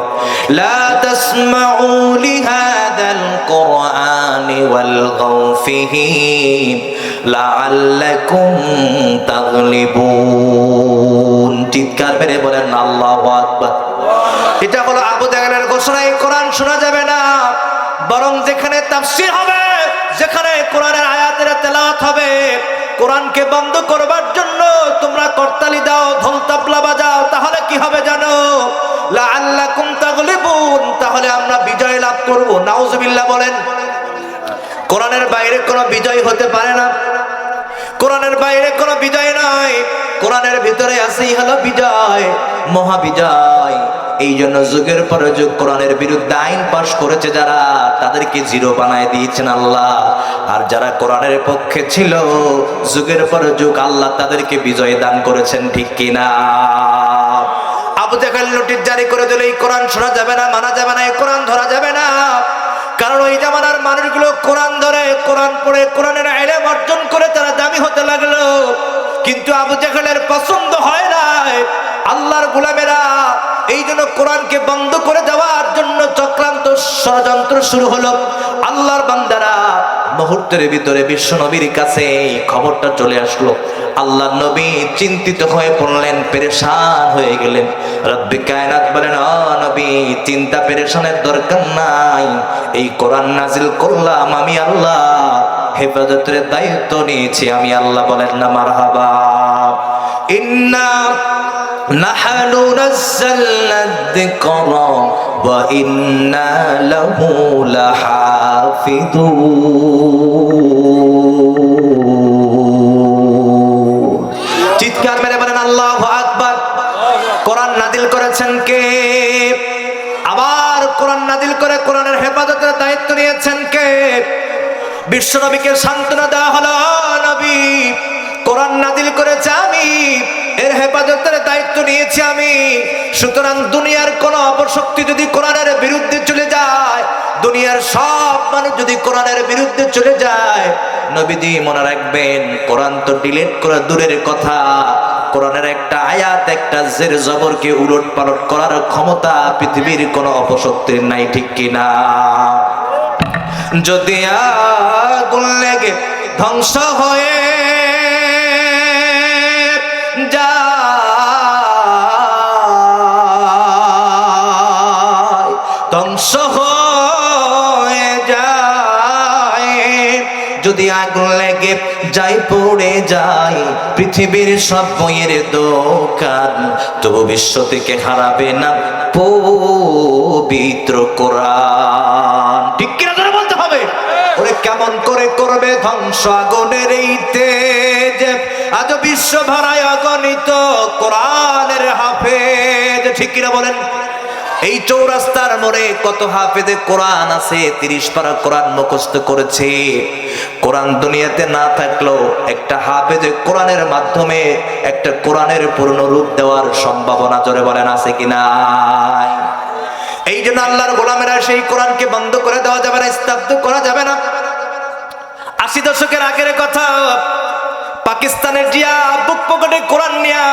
Speaker 1: লা তাসমাউ লিহাযাল কুরআনি ওয়ালগাউ ফিহি লাআল্লাকুম তাগলিবুন। চিৎকার মেরে বলেন আল্লাহু আকবার। এটা হলো আবু জাহেলের ঘোষণা, এই কোরআন শোনা যাবে না, বরং যেখানে তাফসীর হবে, যেখানে কোরআনের আয়াতের তেলাওয়াত হবে, কোরআনকে বন্ধ করবার জন্য তোমরা করতালি দাও, ঢোল তাবলা বাজাও, তাহলে কি হবে জানো? লাআল্লাকুম তাগলিবুন, তাহলে আমরা বিজয় লাভ করব। নাউজুবিল্লাহ বলেন। কোরআনের বাইরে কোনো বিজয় হতে পারে না, কোরআনের বাইরে কোনো বিজয় নাই, কোরআনের ভিতরে আছেই হলো বিজয়, মহাবিজয়। এই জন্য যুগের পর যুগ কোরআনের বিরুদ্ধে আইন পাশ করেছে যারা, তাদেরকে জিরো বানায় দিয়েছেন আল্লাহ। আর যারা কোরআনের পক্ষে ছিল, যুগের পর যুগ আল্লাহ তাদেরকে বিজয় দান করেছেন, ঠিক কিনা। আবু জাহেল নোটিশ জারি করে দিল, এই কোরআন শোনা যাবে না, মানা যাবে না, এই কোরআন ধরা যাবে না। কারণ ওই জামানার মানুষগুলো কোরআন ধরে, কোরআন পড়ে, কোরআনের ইলম অর্জন করে তারা দামি হতে লাগলো। কিন্তু আবু জাহেলের পছন্দ হয় নাই আল্লাহর গোলামেরা। এই জন্য কোরআনকে বন্ধ করে দেওয়ার জন্য চক্রান্ত, ষড়যন্ত্র শুরু হলো। আল্লাহর বান্দারা, মুহূর্তের ভিতরে বিশ্ব নবীর কাছে খবরটা চলে আসলো। আল্লাহ নবী চিন্তিত হয়ে পড়লেন, পেরেশান হয়ে গেলেন। রব্বে কায়নাত বলেন, ও নবী, চিন্তা পেরেশানের দরকার নাই, এই কোরআন নাজিল করলাম আমি আল্লাহ, হেফাজতের দায়িত্ব নিয়েছি আমি আল্লাহ। বলেন না মারহাবা। ইন্না নাহনু নাযালনা যিকরা ওয়া ইন্না লাহু লাহাফিযুন। চিৎকার মেরে বলেন আল্লাহু আকবার। কোরআন নাজিল করেছেন কে? আবার কোরআন নাজিল করে কোরআনের হেফাজতের দায়িত্ব নিয়েছেন কে? বিশ্ব নবীকে সান্ত্বনা দেওয়া হলো, নবী, কোরআন নাজিল করেছে আমি, এর হেফাজতের দায়িত্ব নিয়েছি আমি। সুতরাং দুনিয়ার কোন অপশক্তি যদি কোরআনের বিরুদ্ধে চলে যায়, দুনিয়ার সব মানুষ যদি কোরআনের বিরুদ্ধে চলে যায়, নবীজি মনে রাখবেন, কোরআন তো ডিলিট করা দূরের কথা, কোরআনের একটা আয়াত, একটা জের জবরকে উলট পালট করার ক্ষমতা পৃথিবীর কোন অপশক্তির নাই, ঠিক কিনা। যদি আগুন লেগে ধ্বংস হয়ে যায়, ধ্বংস হয়ে যায়, যদি আগুন লেগে যাই, পড়ে যায় পৃথিবীর সব বইয়ের দোকান, তবু বিশ্ব থেকে হারাবে না পবিত্র কোরআন, ঠিক কিনা বলতে হবে। ওরে কেমন কেমন করে করবে ধ্বংস আগুনের এই তেজ। আজ বিশ্ব ভরায় অগণিত কোরআনের হাফেজ, ঠিক কিনা বলেন? এই চৌরাস্তার মোড়ে কত হাফেজে কোরআন আছে, 30 পারা কোরআন মুখস্থ করেছে। কোরআন দুনিয়াতে না থাকলেও একটা হাফেজে কোরআনের মাধ্যমে একটা কোরআনের পূর্ণ রূপ দেওয়ার সম্ভাবনা, জোরে বলেন, আছে কিনা? এই জন্য আল্লাহর গোলামেরা সেই কোরআনকে বন্ধ করে দেওয়া যাবে না, স্তব্ধ করা যাবে না। 80 দশকের আগের কথা, পাকিস্তানের জিয়া বুক পকেটে কোরআন নিয়ে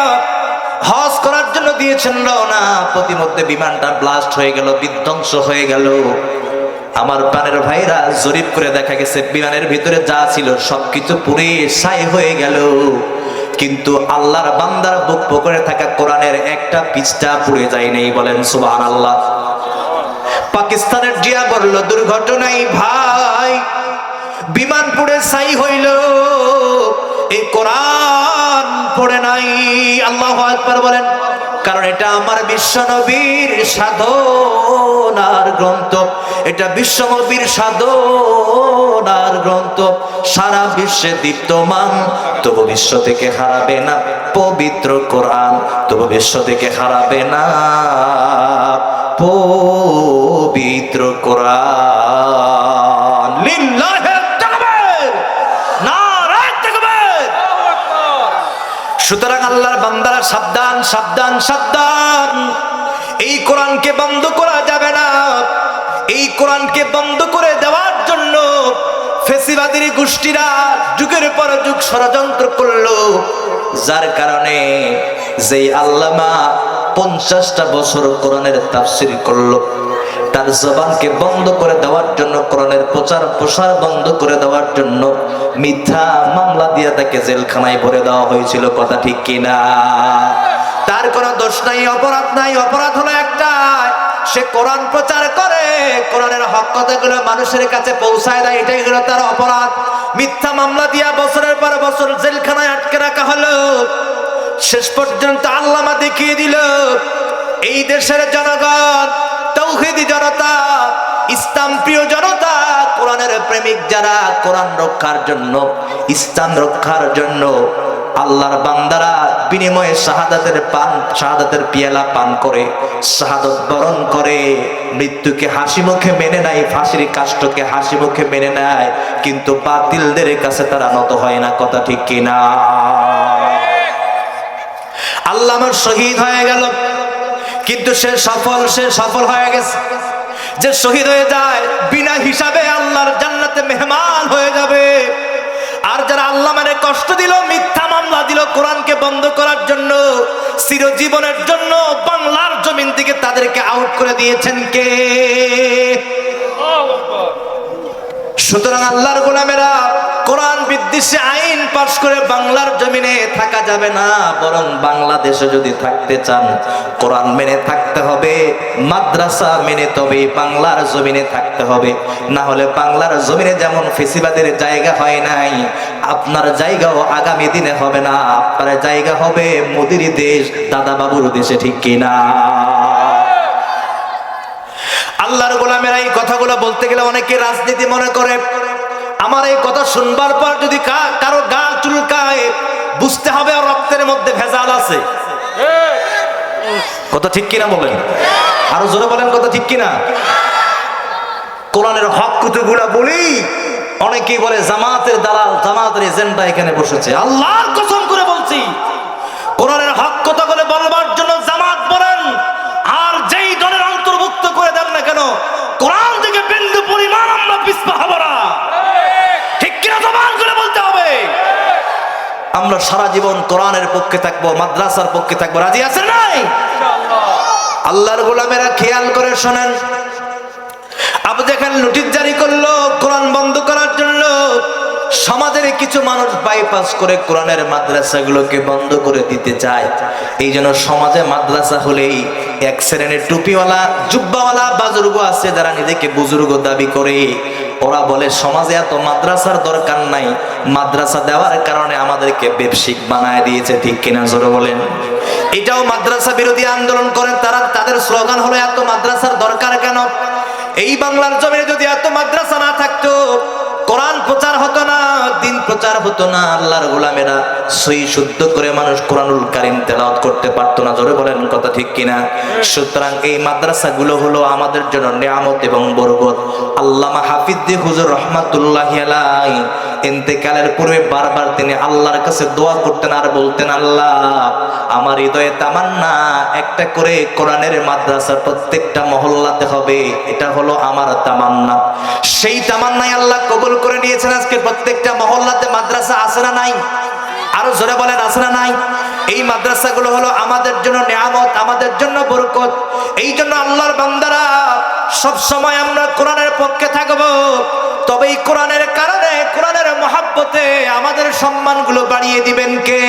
Speaker 1: হজ করার জন্য দিয়েছেন রওনা। প্রতিমধ্যে বিমানটা ব্লাস্ট হয়ে গেল, বিধ্বংস হয়ে গেল। আমার প্রাণের ভাইরা, জরিপ করে দেখা গেছে বিমানের ভিতরে যা ছিল সবকিছু পুড়ে ছাই হয়ে গেল, কিন্তু আল্লাহর বান্দার বুক পকেটে থাকা কোরআনের একটা পৃষ্ঠা পুড়ে যায় নাই। বলেন সুবহানাল্লাহ। পাকিস্তানের জিয়া বলল, দুর্ঘটনাই ভাই, বিমান পুড়ে ছাই হইল, এই কোরআন পড়ে নাই। আল্লাহু আকবার বলেন। কারণ এটা আমার বিশ্ব নবীর সাধনার গ্রন্থ, এটা বিশ্ব নবীর সাধনার গ্রন্থ, সারা বিশ্বে দীপ্তমান, তবু বিশ্ব থেকে হারাবে না পবিত্র কোরআন, তবু বিশ্ব থেকে হারাবে না পবিত্র কোরআন। লিল্লাহি তাকবীর, নারায়ে তাকবীর। সুতরাং আল্লাহর বান্দারা সাবধান, সাবধান, সাবধান। এই কোরআনকে বন্ধ করা যাবে না। এই কোরআনকে বন্ধ করে দেওয়ার জন্য ফেসিবাদী গোষ্ঠীরা যুগের পর যুগ ষড়যন্ত্র করলো, যার কারণে যেই আল্লামা 50টা বছর কোরআনের তাফসীর করলো, তার জবানকে বন্ধ করে দেওয়ার জন্য, কোরআনের প্রচার প্রসার বন্ধ করে দেওয়ার জন্য মিথ্যা মামলা দিয়ে তাকে জেলখানায় ভরে দেওয়া হয়েছিল। কথা ঠিক কিনা? তার কোনো দোষ নাই, অপরাধ নাই। অপরাধ হলো একটা, সে কোরআন প্রচার করে, কোরআনের হক কথাগুলো মানুষের কাছে পৌঁছায় দেয়, এটাই হলো তার অপরাধ। মিথ্যা মামলা দিয়া বছরের পর বছর জেলখানায় আটকে রাখা হলো। শেষ পর্যন্ত আল্লামা দেখিয়ে দিল, এই দেশের জনগণ, তাওহীদি জনতা, ইসলাম প্রিয় জনতা, কোরআনের প্রেমিক যারা, কোরআন রক্ষার জন্য, ইসলাম রক্ষার জন্য আল্লাহর বান্দারা বিনিময়ে শাহাদাতের পিয়ালা পান করে, শাহাদত বরণ করে, মৃত্যুকে হাসি মুখে মেনে নেয়, ফাঁসির কাষ্ঠকে হাসি মুখে মেনে নেয়, কিন্তু বাতিলদের কাছে তারা নত হয় না। কথা ঠিক কিনা? আল্লামা শহীদ হয়ে গেল, কিন্তু সে সফল হয়ে গেছে। যে শহীদ হয়ে যায় বিনা হিসাবে আল্লাহর জান্নাতে মেহমান হয়ে যাবে। আর যারা আল্লামারে কষ্ট দিল, মিথ্যা মামলা দিল কোরআনকে বন্ধ করার জন্য, চিরজীবনের জন্য বাংলার জমিন থেকে তাদেরকে আউট করে দিয়েছেন কে? সুতরাং আল্লাহর গোলামেরা, কোরআন বিদ্বেষী আইন পাশ করে বাংলার জমিনে থাকা যাবে না। বরং বাংলাদেশে যদি থাকতে চান, কোরআন মেনে থাকতে হবে, মাদ্রাসা মেনে তবে বাংলার জমিনে থাকতে হবে। না হলে বাংলার জমিনে যেমন ফেসিবাদের জায়গা হয় নাই, আপনার জায়গাও আগামী দিনে হবে না। আপনার জায়গা হবে মোদির দেশ, দাদা বাবুর দেশে, ঠিক কিনা? আল্লাহর গোলামেরা, এই কথাগুলো বলতে গেলে অনেকে রাজনীতি মনে করে। আমার এই কথা শুনবার পর যদি কারো গা চুলকায়, বুঝতে হবে ওর রক্তের মধ্যে ভেজাল আছে। কথা ঠিক কিনা বলেন? আরো জোরে বলেন, কথা ঠিক কিনা? কোরআনের হক কুতুবগুলা বলি, অনেকেই বলে জামাতের দালাল, জামাতের এজেন্ডা এখানে বসেছে। আল্লাহর কসম করে বলছি, কোরআনের হক কথা বলে বলবার জন্য জামাত বলেন আর যেই দলের অন্তর্ভুক্ত করে দেন না কেন, কোরআন থেকে বিন্দু পরিমাণ আমরা পিছপা হব না। ঠিক কিনা? জবান করে বলতে হবে। আমরা সারা জীবন কোরআনের পক্ষে থাকবো, মাদ্রাসার পক্ষে থাকবো। রাজি আছেন নাই? আল্লাহর গোলামেরা খেয়াল করে শোনেন, আবু জাহেল নোটিশ জারি করলো কোরআন বন্ধ করার জন্য। সমাজের কিছু মানুষ বাইপাস করে কোরআনের মাদ্রাসাগুলোকে বন্ধ করে দিতে চায়। এই জন্য সমাজে মাদ্রাসা হলেই এক শ্রেণীর টুপিওয়ালা, জুব্বাওয়ালা বুজুর্গ আছে, যারা নিজেকে বুজুর্গ দাবি করে। ওরা বলে সমাজে এত মাদ্রাসার দরকার নাই, মাদ্রাসা দেওয়ার কারণে আমাদেরকে ব্যবসায়িক বানায় দিয়েছে। ঠিক কিনা? জোরে বলেন। এটাও মাদ্রাসা বিরোধী আন্দোলন করেন তারা। তাদের স্লোগান হলো এত মাদ্রাসার দরকার কেন? এই বাংলার জমিনে যদি এত মাদ্রাসা না থাকতো, কোরআন প্রচার হতো না, আল্লাহর গোলামেরা সই শুদ্ধ করে মানুষ কোরআনুল কারীম তেলাওয়াত করতে পারতো না। জোরে বলেন কথা ঠিক কিনা? সুতরাং এই মাদ্রাসাগুলো হলো আমাদের জন্য নিয়ামত এবং বরকত। আল্লামা হাফিজ হুজুর রহমাতুল্লাহি আলাইহি ইন্তেকালের পূর্বে বারবার তিনি আল্লাহর কাছে দোয়া করতেন আর বলতেন, আল্লাহ আমার হৃদয়ে তামান্না একটা করে কোরআনের মাদ্রাসা প্রত্যেকটা মহল্লাতে হবে, এটা হলো আমার তামান্না। সেই তামান্নাই আল্লাহ কবুল করে নিয়েছেন। আজকে প্রত্যেকটা মহল্লাতে মাদ্রাসা আছে না নাই? আরো জোরে বলেন, আছে না নাই? এই মাদ্রাসাগুলো হলো আমাদের জন্য নিয়ামত, আমাদের জন্য বরকত। এই জন্য আল্লাহর বান্দারা সব সময় আমরা কোরআনের পক্ষে থাকব। তবে এই কোরআনের কারণে, কোরআনের মহব্বতে আমাদের সম্মানগুলো বাড়িয়ে দিবেন কে?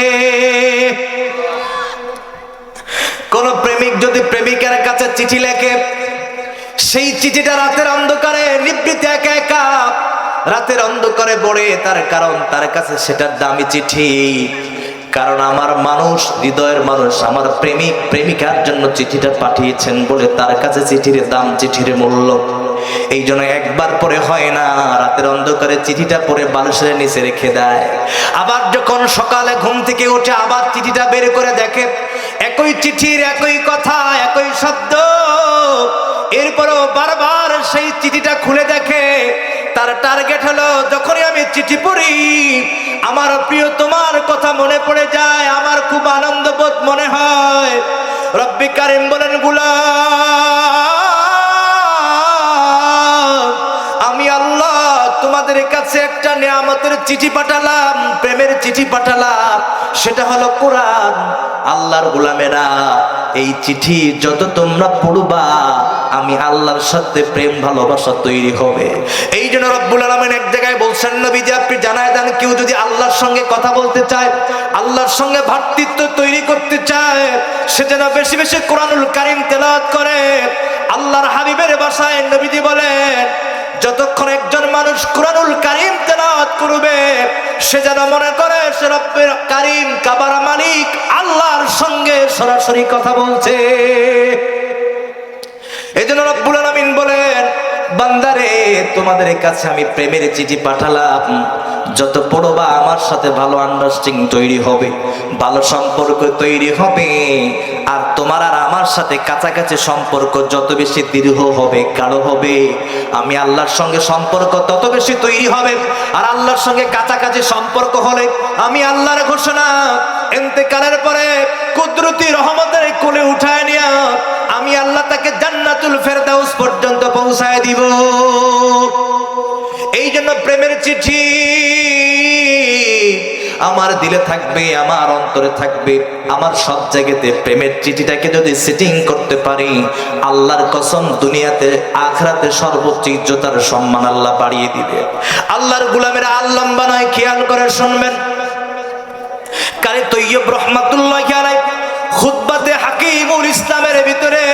Speaker 1: কোন প্রেমিক যদি প্রেমিকার কাছে চিঠি লেখে, সেই চিঠিটা রাতের অন্ধকারে নিভৃতে একা একা রাতের অন্ধকারে পড়ে, তার কারণ তার কাছে সেটার দামি চিঠি। কারণ আমার মানুষ, হৃদয়ের মানুষ আমার প্রেমিক প্রেমিকার জন্য চিঠিটা পাঠিয়েছেন বলে তার কাছে চিঠির দাম, চিঠির মূল্য। এই জন্য একবার পরে হয় না, রাতের অন্ধকারে চিঠিটা পরে বালিশের নিচে রেখে দেয়। আবার যখন সকালে ঘুম থেকে উঠে আবার চিঠিটা বের করে দেখে, একই চিঠির একই কথা, একই শব্দ। এরপরও বারবার সেই চিঠিটা খুলে দেখে। তার টার্গেট হলো, যখনই আমি চিঠি পড়ি আমার প্রিয় তোমার কথা মনে পড়ে যায়, আমার খুব আনন্দ বোধ মনে হয়। রব্বি কারিম বলেন, গোলাম আমি আল্লাহ তোমাদের কাছে একটা নিয়ামতের চিঠি পাঠালাম, প্রেমের চিঠি পাঠালাম, সেটা হলো কোরআন। আল্লাহর গোলামেরা এই চিঠি যত তোমরা পড়বা আমি আল্লাহর সাথে প্রেম ভালোবাসা তৈরি হবে। এই জন্য রব্বুল আলামিন এক জায়গায় বলছেন, নবীজি আপনি জানায় দেন, কেউ যদি আল্লাহর সঙ্গে কথা বলতে চায়, আল্লাহর সঙ্গে ভ্রাতৃত্ব তৈরি করতে চায়, সে যেন বেশি বেশি কোরআনুল কারীম তেলাওয়াত করে। আল্লাহর হাবিবের ভাষায় নবীজি বলেন, যতক্ষণ একজন মানুষ কোরআনুল কারীম তেলাওয়াত করবে সে যেন মনে করে সে রব্বের কারীম কাবার মালিক আল্লাহর সঙ্গে সরাসরি কথা বলছে। এজন্য রব্বুল আলামিন বলেন, বান্দারে তোমাদের কাছে আমি প্রেমের চিঠি পাঠালাম, যত পড়বা আমার সাথে ভালো আন্ডারস্ট্যান্ডিং তৈরি হবে, ভালো সম্পর্ক তৈরি হবে। আর তোমার আর আমার সাথে কাছাকাছি সম্পর্ক যত বেশি দীর্ঘ হবে, গাঢ় হবে, আমি আল্লাহর সঙ্গে সম্পর্ক তত বেশি তৈরি হবে। আর আল্লাহর সঙ্গে কাছাকাছি সম্পর্ক হলে আমি আল্লাহর ঘোষণা, ইন্তেকালের পরে কুদরতি রহমতের কোলে উঠায় নিয়া আমি আল্লাহ তাকে জান্নাতুল ফেরদাউস পর্যন্ত পৌঁছায় দিব। এই জন্য প্রেমের চিঠি আমার দিলে থাকবে, আমার অন্তরে থাকবে, আমার সব জায়গাতে প্রেমের চিঠিটাকে যদি সেটিং করতে পারি, আল্লাহর কসম দুনিয়াতে আখিরাতে সর্বোচ্চ ইজ্জত আর সম্মান আল্লাহ বাড়িয়ে দিবে। আল্লাহর গোলামেরা আল্লাহ বানায়, খেয়াল করে শুনবেন। কারি তৈয়ব রহমাতুল্লাহি আলাইহি খুতবাতে হাকিমুল ইসলামের ভিতরে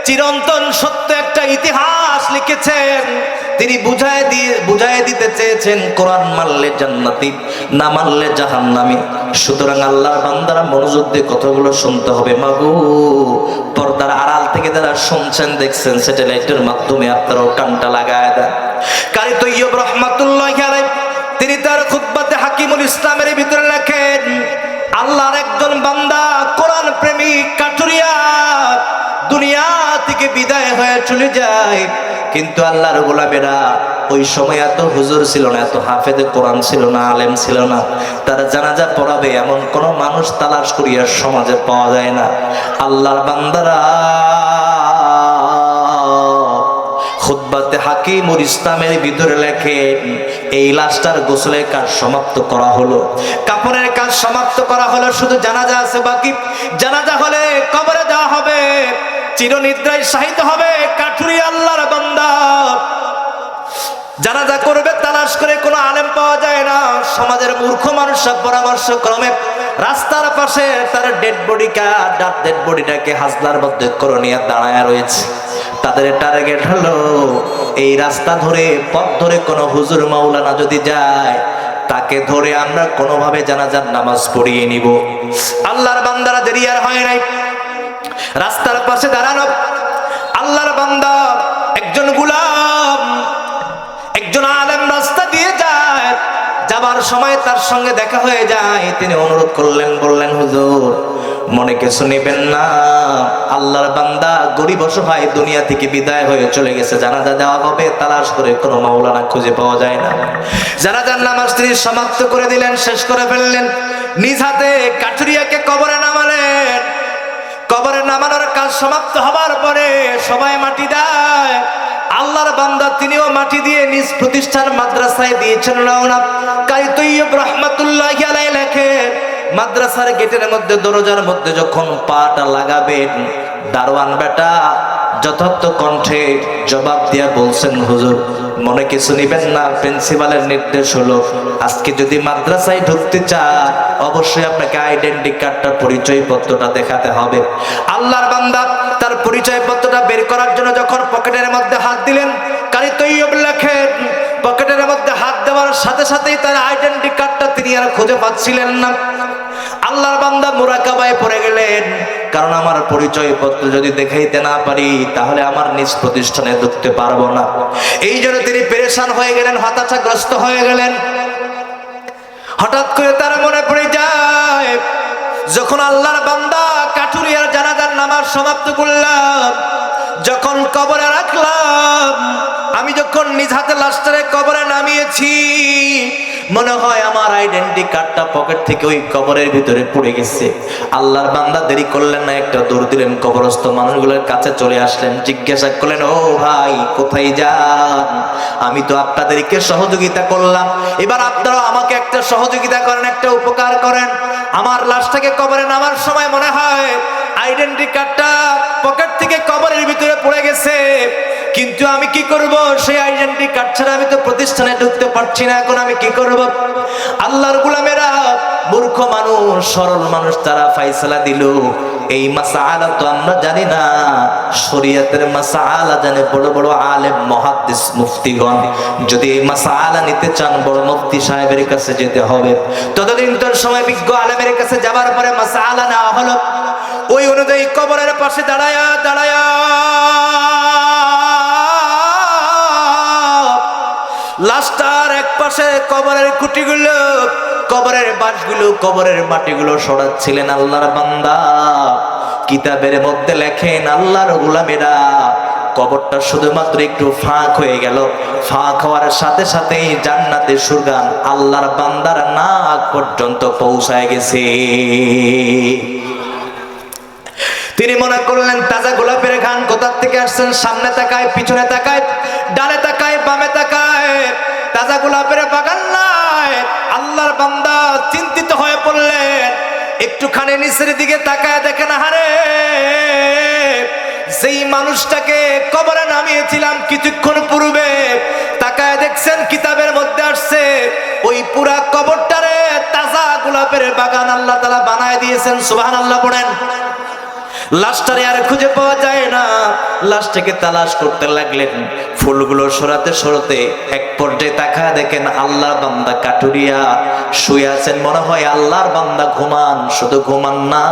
Speaker 1: চিরন্তন সত্য একটা ইতিহাস লিখেছেন। তিনি বুঝায় দিতে চেয়েছেন, কোরআন মানলে জান্নাতি, না মানলে জাহান্নামী। সুতরাং আল্লাহর বান্দারা মনোযোগ দিয়ে কথাগুলো শুনতে হবে। মাগো পর্দার আড়াল থেকে যারা শুনছেন দেখছেন, স্যাটেলাইটের মাধ্যমে আপনারাও কানটা লাগায় দেন। কারি তৈয়ব রহমাতুল্লাহি আলাইহি তিনি তার খুতবাতে হাকিমুল ইসলামের ভিতরে লেখেন, আল্লাহর একজন বান্দা কোরআন প্রেমিক কাঠুরিয়া দুনিয়া থেকে বিদায় হয়ে চলে যায়, কিন্তু আল্লাহর গোলামেরা ওই সময় এত হুজুর ছিল না, এত হাফেজে কোরআন ছিল না, আলেম ছিল না, তারা জানাজা পড়াবে এমন কোন মানুষ তালাশ করিয়া সমাজে পাওয়া যায় না। আল্লাহর বান্দারা খুতবাতে হাকিমুল ইসলামের ভিতরে লেখেন, এই লাশটার গোসলের কাজ সমাপ্ত করা হলো, কাপড়ের কাজ সমাপ্ত করা হলো, শুধু জানাজা আছে বাকি। জানাজা হলে কবরে দেওয়া হবে, চিরনিদ্রায় শায়িত হবে কাঠুরি আল্লাহর বান্দা। জানাজা করবে তালাশ করে কোনো আলেম পাওয়া যায় না। সমাজের মূর্খ মানুষরা পরামর্শ ক্রমে রাস্তার পাশে তার ডেড বডিটাকে হাজলার মধ্যে করে নিয়ে দাঁড়ায় রয়েছে। তাদের টার্গেট হলো, এই রাস্তা ধরে পথ ধরে কোনো হুজুর মাওলানা যদি যায়, তাকে ধরে আমরা কোনোভাবে জানাজার নামাজ পড়িয়ে নিব। আল্লাহর বান্দারা দেরি আর হয় নাই, রাস্তার পাশে দাঁড়ানো আল্লাহর বান্দা একজন গোলাম, একজন আলেম রাস্তা দিয়ে যায়, যাবার যাওয়ার সময় তার সঙ্গে দেখা হয়ে যায়। তিনি অনুরোধ করলেন, বললেন হুজুর মনে কিছু নেবেন না, আল্লাহর বান্দা গরিব অসহায় দুনিয়া থেকে বিদায় হয়ে চলে গেছে, জানাজা দেওয়া হবে, তালাশ করে কোনো মাওলানা খুঁজে পাওয়া যায় না। জানাজার নামাজ তিনি সমাপ্ত করে দিলেন, শেষ করে ফেললেন। নিজ হাতে কাঠুরিয়াকে কবরে নামালেন। কবরে নামানোর কাজ সমাপ্ত হবার পরে সবাই মাটি দেয়। আল্লাহর বান্দা তিনিও মাটি দিয়ে নিজ প্রতিষ্ঠান মাদ্রাসায় দিয়েছেন রওনা। কারি তৈয়ব রাহমাতুল্লাহি আলাইহি লেখেন, মাদ্রাসার গেটের মধ্যে দরজার মধ্যে যখন পাটা লাগাবেন, দারোয়ান বেটা যথার্থ কণ্ঠে জবাব দিয়া বলছেন, হুজুর মনে কিছু নিবেন না, প্রিন্সিপালের নির্দেশ হলো আজকে যদি মাদ্রাসায় ঢুকতে চান অবশ্যই আপনাকে আইডেন্টি কার্ডটা, পরিচয় পত্রটা দেখাতে হবে। আল্লাহর বান্দা তার পরিচয় পত্রটা বের করার জন্য যখন পকেটের মধ্যে হাত দিলেন, কারি তৈয়ব লেখেন পকেটের মধ্যে হাত দেওয়ার সাথে সাথেই তার আইডেন্টি কার্ডটা তিনি আর খুঁজে পাচ্ছিলেন না। আল্লাহর বান্দা মুরাকাবায় পড়ে গেলেন, কারণ আমার পরিচয় পত্র যদি দেখাইতে না পারি তাহলে আমার নিজ প্রতিষ্ঠানে ঢুকতে পারবো না। এই জন্য তিনি পেরেশান হয়ে গেলেন, হতাশাগ্রস্ত হয়ে গেলেন। হঠাৎ করে তার মনে পড়ে যায়, যখন আল্লাহর বান্দা কাঠুরিয়ার জানাজার নামাজ সমাপ্ত করলাম, যখন কবরে রাখলাম, আমি যখন নিজ হাতে লাশটারে কবরে নামিয়েছি, মনে হয় আমার আইডেন্টি কার্ডটা পকেট থেকে ওই কবরের ভিতরে পড়ে গেছে। আল্লাহর বান্দা দেরি করলেন না, একটা দৌড় দিলেন, কবরস্থ মানুষগুলোর কাছে চলে আসলেন, জিজ্ঞাসা করলেন, ও ভাই কোথায় যান? আমি তো আপনাদেরকে সহযোগিতা করলাম, এবার আপনারা আমাকে একটা সহযোগিতা করেন, একটা উপকার করেন। আমার লাশটাকে কবরে নামার সময় মনে হয় আইডেন্টি কার্ডটা পকেট থেকে কবরের ভিতরে পড়ে গেছে, কিন্তু আমি কি করব? সেই আইডেন্টি কার্ড ছাড়া আমি তো প্রতিষ্ঠানে ঢুকতে পারছি না, এখন আমি কি করব? আল্লাহর গোলামেরা, মূর্খ মানুষ, সরল মানুষ, তারা ফায়সালা দিল। এই মাসআলা তো আমরা জানি না, শরীয়তের মাসআলা জানে বড় বড় আলেম, মুহাদ্দিস, মুফতিগণ। যদি এই মাসআলা নিতে চান বড় মুফতি সাহেবের কাছে যেতে হবে। ততদিন তোর সময় বিজ্ঞ আলেমের কাছে যাবার পরে মাসআলা নেওয়া হলো। ওই অনুযায়ী কবরের পাশে দাঁড়ায়া দাঁড়ায়া লাশটার এক পাশে কবরের খুঁটিগুলো, কবরের বাঁশগুলো, কবরের মাটিগুলো সরাচ্ছিলেন আল্লাহর বান্দা। কিতাবের মধ্যে লেখেন, আল্লাহর গোলামেরা, কবরটা শুধুমাত্র একটু ফাঁক হয়ে গেল, ফাঁক হওয়ার সাথে সাথেই জান্নাতে সুরগান আল্লাহর বান্দার নাক পর্যন্ত পৌঁছায় গেছে। তিনি মনে করলেন তাজা গোলাপের ঘ্রাণ কোথা থেকে আসছেন। সামনে তাকায়, পিছনে তাকায়, ডানে তাকায়, বামে তাকায়, তাজা গোলাপের বাগান নাই। আল্লাহর বান্দা চিন্তিত হয়ে পড়লেন। একটুখানি নিচের দিকে তাকায় দেখেন, আরে যেই মানুষটাকে কবরে নামিয়েছিলাম কিছুক্ষণ পূর্বে, তাকায় দেখছেন কিতাবের মধ্যে আসছে ওই পুরা কবরটারে তাজা গোলাপের বাগান আল্লাহ তাআলা বানায় দিয়েছেন। সুবহানাল্লাহ পড়েন। লাশটারে আর খুঁজে পাওয়া যায় না। লাশটাকে তালাশ করতে লাগলেন, ফুলগুলো সরাতে সরাতে এক পর্যায়ে তাকায় দেখেন আল্লাহর বান্দা কাঠুরিয়া শুয়ে আছেন। মনে হয় আল্লাহর বান্দা ঘুমান, শুধু ঘুমান না,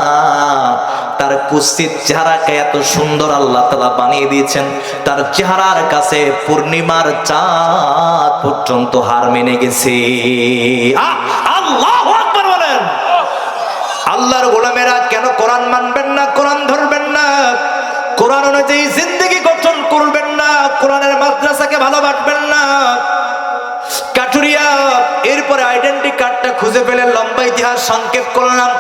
Speaker 1: তার কুৎসিত চেহারাকে এত সুন্দর আল্লাহ তাআলা বানিয়ে দিয়েছেন, তার চেহারার কাছে পূর্ণিমার চাঁদ পর্যন্ত হার মেনে গেছে। আল্লাহু আকবার বলেন। আল্লাহর গোলামেরা কেন কোরআন মানবেন না, কোরআন ধরবেন না, কোরআন অনুযায়ী জিন্দেগি গঠন করবেন না, কোরআনের মাদ্রাসাকে ভালোবাসবেন না? কাঠুরিয়া এরপরে আইডেন্টি কার্ডটা খুঁজে পেলেন। লম্বা ইতিহাস সংক্ষেপ করলাম।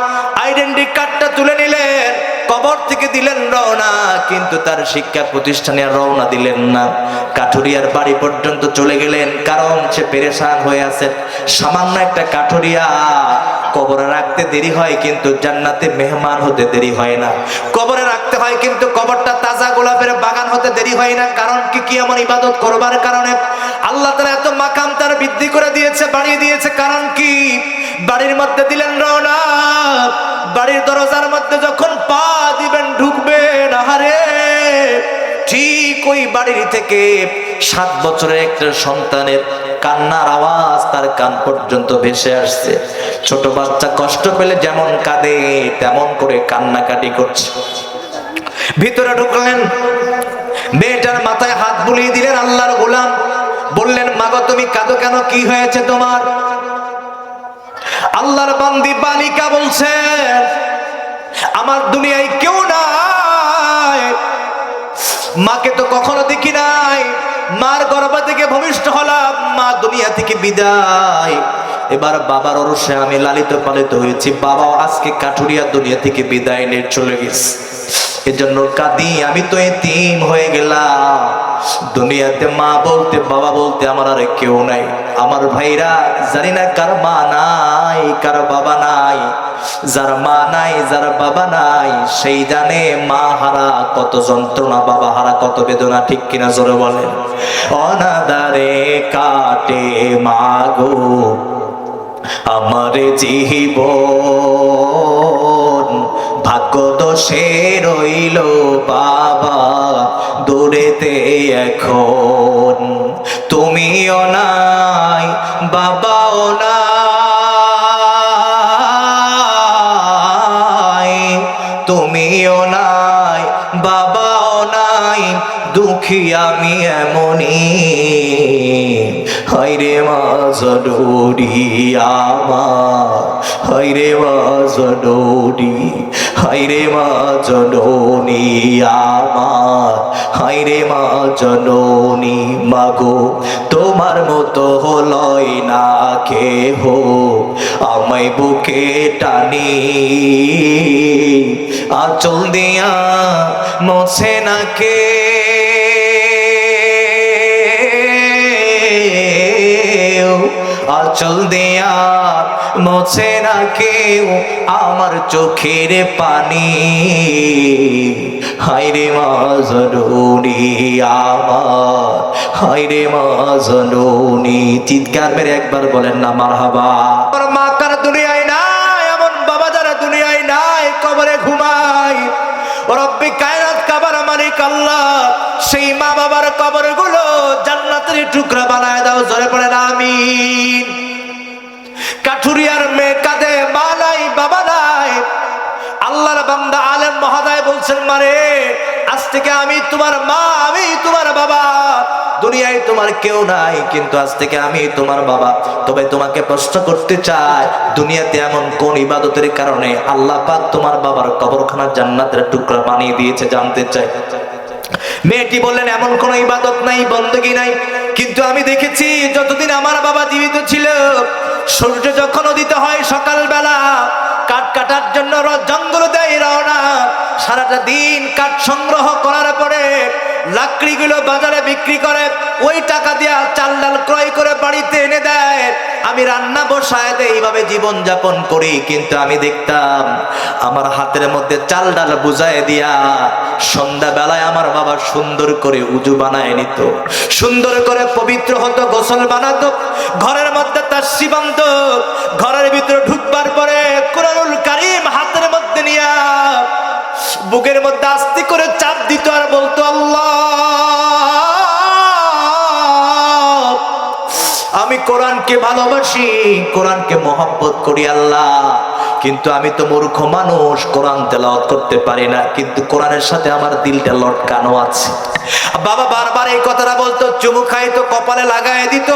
Speaker 1: আইডেন্টি কার্ডটা তুলে নিলেন, কবর থেকে দিলেন রওনা, কিন্তু তার শিক্ষা প্রতিষ্ঠানে আর রওনা দিলেন না। কাঠুরিয়ার বাড়ি পর্যন্ত চলে গেলেন, কারণ সে পেরেশান হয়ে আছে। সামান্য একটা কাঠুরিয়া কবরে রাখতে দেরি হয়, কিন্তু জান্নাতে মেহমান হতে দেরি হয় না। কবরে রাখতে হয়, কিন্তু কবরটা তাজা গোলাপের বাগান হতে দেরি হয় না। কারণ কি এমন ইবাদত করবার কারণে আল্লাহ তাআলা এত মাকাম তার বৃদ্ধি করে দিয়েছে, বাড়িয়ে দিয়েছে। কারণ কি? বাড়ির মধ্যে দিলেন রওনা, বাড়ির দরজার মধ্যে যখন পা দিবেন, ঢুকবেন, আহারে ঠিক ওই বাড়ির থেকে 7 বছরের একটা সন্তানের কান্নার আওয়াজ তার কান পর্যন্ত ভেসে আসছে। ছোট বাচ্চা কষ্ট পেলে যেমন কাঁদে তেমন করে কান্নাকাটি করছে। ভিতরে ঢুকলেন, মেয়েটার মাথায় হাত বুলিয়ে দিলেন আল্লাহর গোলাম। বললেন, মাগো তুমি কাঁদো কেন, কি হয়েছে তোমার? আল্লাহর বান্দি বালিকা বলছেন আমার দুনিয়ায় কেউ নাই, মাকে তো কখনো দেখি নাই, মার গর্ভ থেকে ভূমিষ্ঠ হলাম, মা দুনিয়া থেকে বিদায়, এবার বাবার অরসে আমি লালিত পালিত হয়েছি, বাবাও আজকে কাঠুরিয়া দুনিয়া থেকে বিদায় নিয়ে চলে গেছে, এজন্য কাঁদি, আমি তো এতিম হয়ে গেলাম, দুনিয়াতে মা বলতে বাবা বলতে আমার আর কেউ নাই। আমার ভাইরা জানি না কার মা নাই কার বাবা নাই, যার মা নাই যার বাবা নাই সেই জানে মা হারা কত যন্ত্রণা, বাবা হারা কত বেদনা, ঠিক কিনা জোরে বলেন। অনাদারে কাটে মাগো আমার জীবন, ভাগ্য দোষে রইল বাবা দূরেতে এখন, তুমিও নাই বাবাও নাই, তুমিও নাই বাবাও নাই, দুঃখী আমি এমনই, হায়রে মা জননী আমার, হায়রে মা জননী, হায়রে মা জননী আমার, হায়রে মা জননী, মাগো তোমার মতো হলই না কেহ আমায় বুকে টানি, আঁচল দিয়া মোছে না কে, আঁচল দিয়া মোছে না কেউ আমার চোখের পানি, হায়রে মা জননী আমার, হায়রে মা জননী, চিৎকার মেরে একবার বলেন না মারহাবা। আমার মা কার দুনিয়ায় নাই, এমন বাবা যারা দুনিয়ায় নাই কবরে ঘুমায়, রব্বি কায়নাত কাবার মালিক আল্লাহ সেই মা বাবার কবর গুলো জান্নাতের টুকরা বানায় দাও, জোরে পড়ে না আমিন। কাঠুরিয়ার মেয়ে কাঁদে, মা নাই বাবা নাই, আল্লাহর বান্দা আলেম মহোদয় বলছেন মারে আজ থেকে আমি তোমার মা, আমি তোমার বাবা, দুনিয়ায় তোমার কেউ নাই কিন্তু আজ থেকে আমি তোমার বাবা। তবে তোমাকে প্রশ্ন করতে চাই, দুনিয়াতে এমন কোন ইবাদতের কারণে আল্লাহ পাক তোমার বাবার কবরখানা জান্নাতের টুকরা বানিয়ে দিয়েছে জানতে চাই। মেয়েটি বললেন এমন কোন ইবাদত নাই, বندگی নাই, কিন্তু আমি দেখেছি যতদিন আমার বাবা জীবিত ছিল, সূর্য যখন উদিত হয় সকালবেলা কাঠ কাটার জন্য জঙ্গল দেয় রওনা, সারাটা দিন কাঠ সংগ্রহ করার পরে লাকড়িগুলো বাজারে বিক্রি করে, ওই টাকা দিয়া চাল ডাল ক্রয় করে বাড়িতে এনে দেয়, আমি রান্না বসায় দেই, এইভাবে জীবন যাপন করি। কিন্তু আমি দেখতাম আমার হাতের মধ্যে চাল ডাল বুঝায় দিয়া সন্ধ্যা বেলায় আমার বাবা সুন্দর করে উজু বানায় নিত, সুন্দর করে পবিত্র হতো, গোসল বানাতো, ঘরের মধ্যে তাসবিহ বানত, ঘরের ভিতরে ঢুকবার পরে কোরআনুল কারীম হাতের মধ্যে নিয়া বুকের মধ্যে আস্তে করে চাপ দিত আর বলতো আল্লাহ আমি কোরআনকে ভালোবাসি, কোরআনকে মহব্বত করি আল্লাহ, কিন্তু আমি তো মূর্খ মানুষ, কোরআন তেলাওয়াত করতে পারি না, কিন্তু কোরআনের সাথে আমার দিলটা লটকানো আছে। বাবা বারবার এই কথাটা বলতো, চুমু খাইতো, কপালে লাগায় দিত,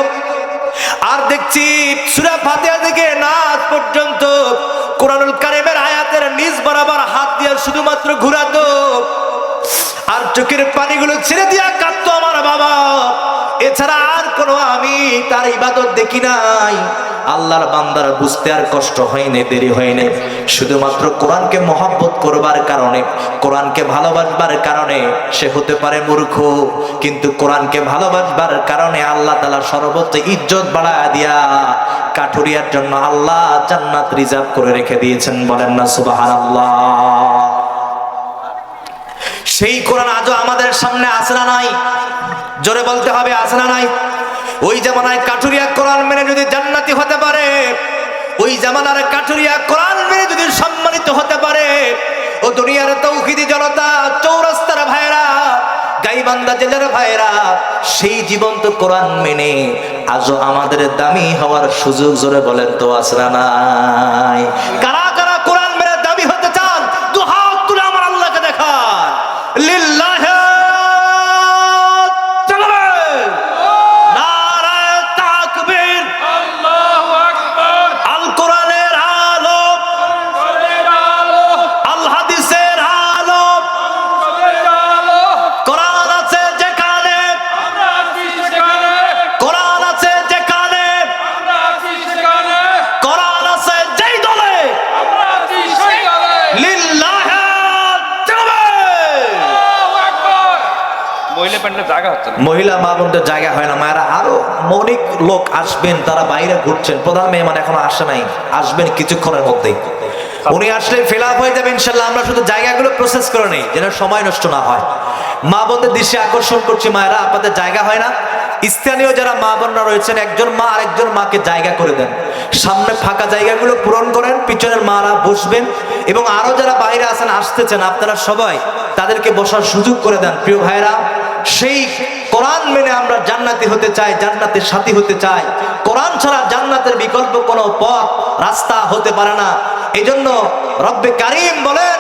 Speaker 1: আর দেখছি সূরা ফাতিহা থেকে নাস পর্যন্ত কোরআনুল কারীমের আয়াতের নিচ বরাবর হাত দিয়ে শুধুমাত্র ঘুরাতো, আর চোখের পানিগুলো ছেড়ে দিয়া কাঁদতো আমার বাবা, এছাড়া আর কোনো আমি তার ইবাদত দেখি নাই। আল্লাহর বান্দার বুঝতে আর কষ্ট হয়নি, দেরি হয়নি, শুধুমাত্র কোরআনকে মহব্বত করবার কারণে, কোরআনকে ভালোবাসবার কারণে সে হতে পারে মূর্খ, কিন্তু কোরআনকে ভালোবাসবার কারণে আল্লাহ তাআলা সর্বোচ্চ ইজ্জত বাড়ায় দিয়া কাঠুরিয়ার জন্য আল্লাহ জান্নাত রিজার্ভ করে রেখে দিয়েছেন, বলেন না সুবহানাল্লাহ। সেই কোরআন আজও আমাদের সামনে আছে না নাই? জোরে বলতে হবে, আছে না নাই? ওই জামানায় কাঠুরিয়া কোরআন মেনে যদি জান্নাতি হতে পারে, ওই জামানার কাঠুরিয়া কোরআন মেনে যদি সম্মানিত হতে পারে, ও দুনিয়ার তৌহিদি জনতা, চৌরাস্তার ভাইরা, গাইবান্ধা জেলার ভাইরা, সেই জীবন্ত কোরআন মেনে আজও আমাদের দামি হওয়ার সুযোগ, জোরে বলেন তো আছে না নাই? কারা কারা কোরআন মেনে দামি হতে চান দু হাত তুলে আমার আল্লাহকে দেখান। লিল্লাহি মহিলা মা বোনদের জায়গা হয় না। মায়েরা আরো অনেক লোক আসবেন, তারা বাইরে ঘুরছেন। প্রধান মেহমান এখনো আসে নাই, আসবেন কিছুক্ষণের মধ্যেই। উনি আসলে ফিল আপ হয়ে যাবে ইনশাল্লাহ। আমরা শুধু জায়গাগুলো প্রসেস করে নেই যেন সময় নষ্ট না হয়। মা বোনদের দৃষ্টি আকর্ষণ করছি, মায়েরা আপনাদের জায়গা হয় না। স্থানীয় যারা মা বোনরা রয়েছেন, একজন মা আরেকজন মাকে জায়গা করে দেন, সামনে ফাঁকা জায়গাগুলো পূরণ করেন, পিছনের মারা বসবেন। এবং আরো যারা বাইরে আছেন, আসতেছেন, আপনারা সবাই তাদেরকে বসার সুযোগ করে দেন। প্রিয় ভাইরা, সেই কোরআন মেনে আমরা জান্নাতি হতে চাই, জান্নাতের সাথী হতে চাই। কোরআন ছাড়া জান্নাতের বিকল্প কোনো পথ রাস্তা হতে পারে না। এই জন্য রব্বে কারিম বলেন,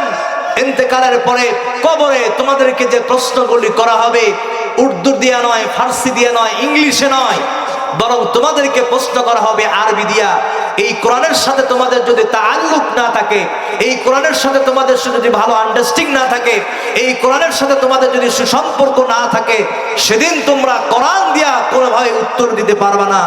Speaker 1: ইন্তেকালের পরে কবরে তোমাদেরকে যে প্রশ্নগুলি করা হবে, উর্দু দিয়ে নয়, ফার্সি দিয়ে নয়, ইংলিশে নয়, বরং তোমাদেরকে প্রশ্ন করা হবে আরবি দিয়া। এই কোরআনের সাথে তোমাদের যদি তাআল্লুক না থাকে, এই কোরআনের সাথে তোমাদের যদি ভালো আন্ডারস্ট্যান্ডিং না থাকে, এই কোরআনের সাথে তোমাদের যদি সুসম্পর্ক না থাকে, সেদিন তোমরা কোরআন দিয়া কোনোভাবে উত্তর দিতে পারবে না।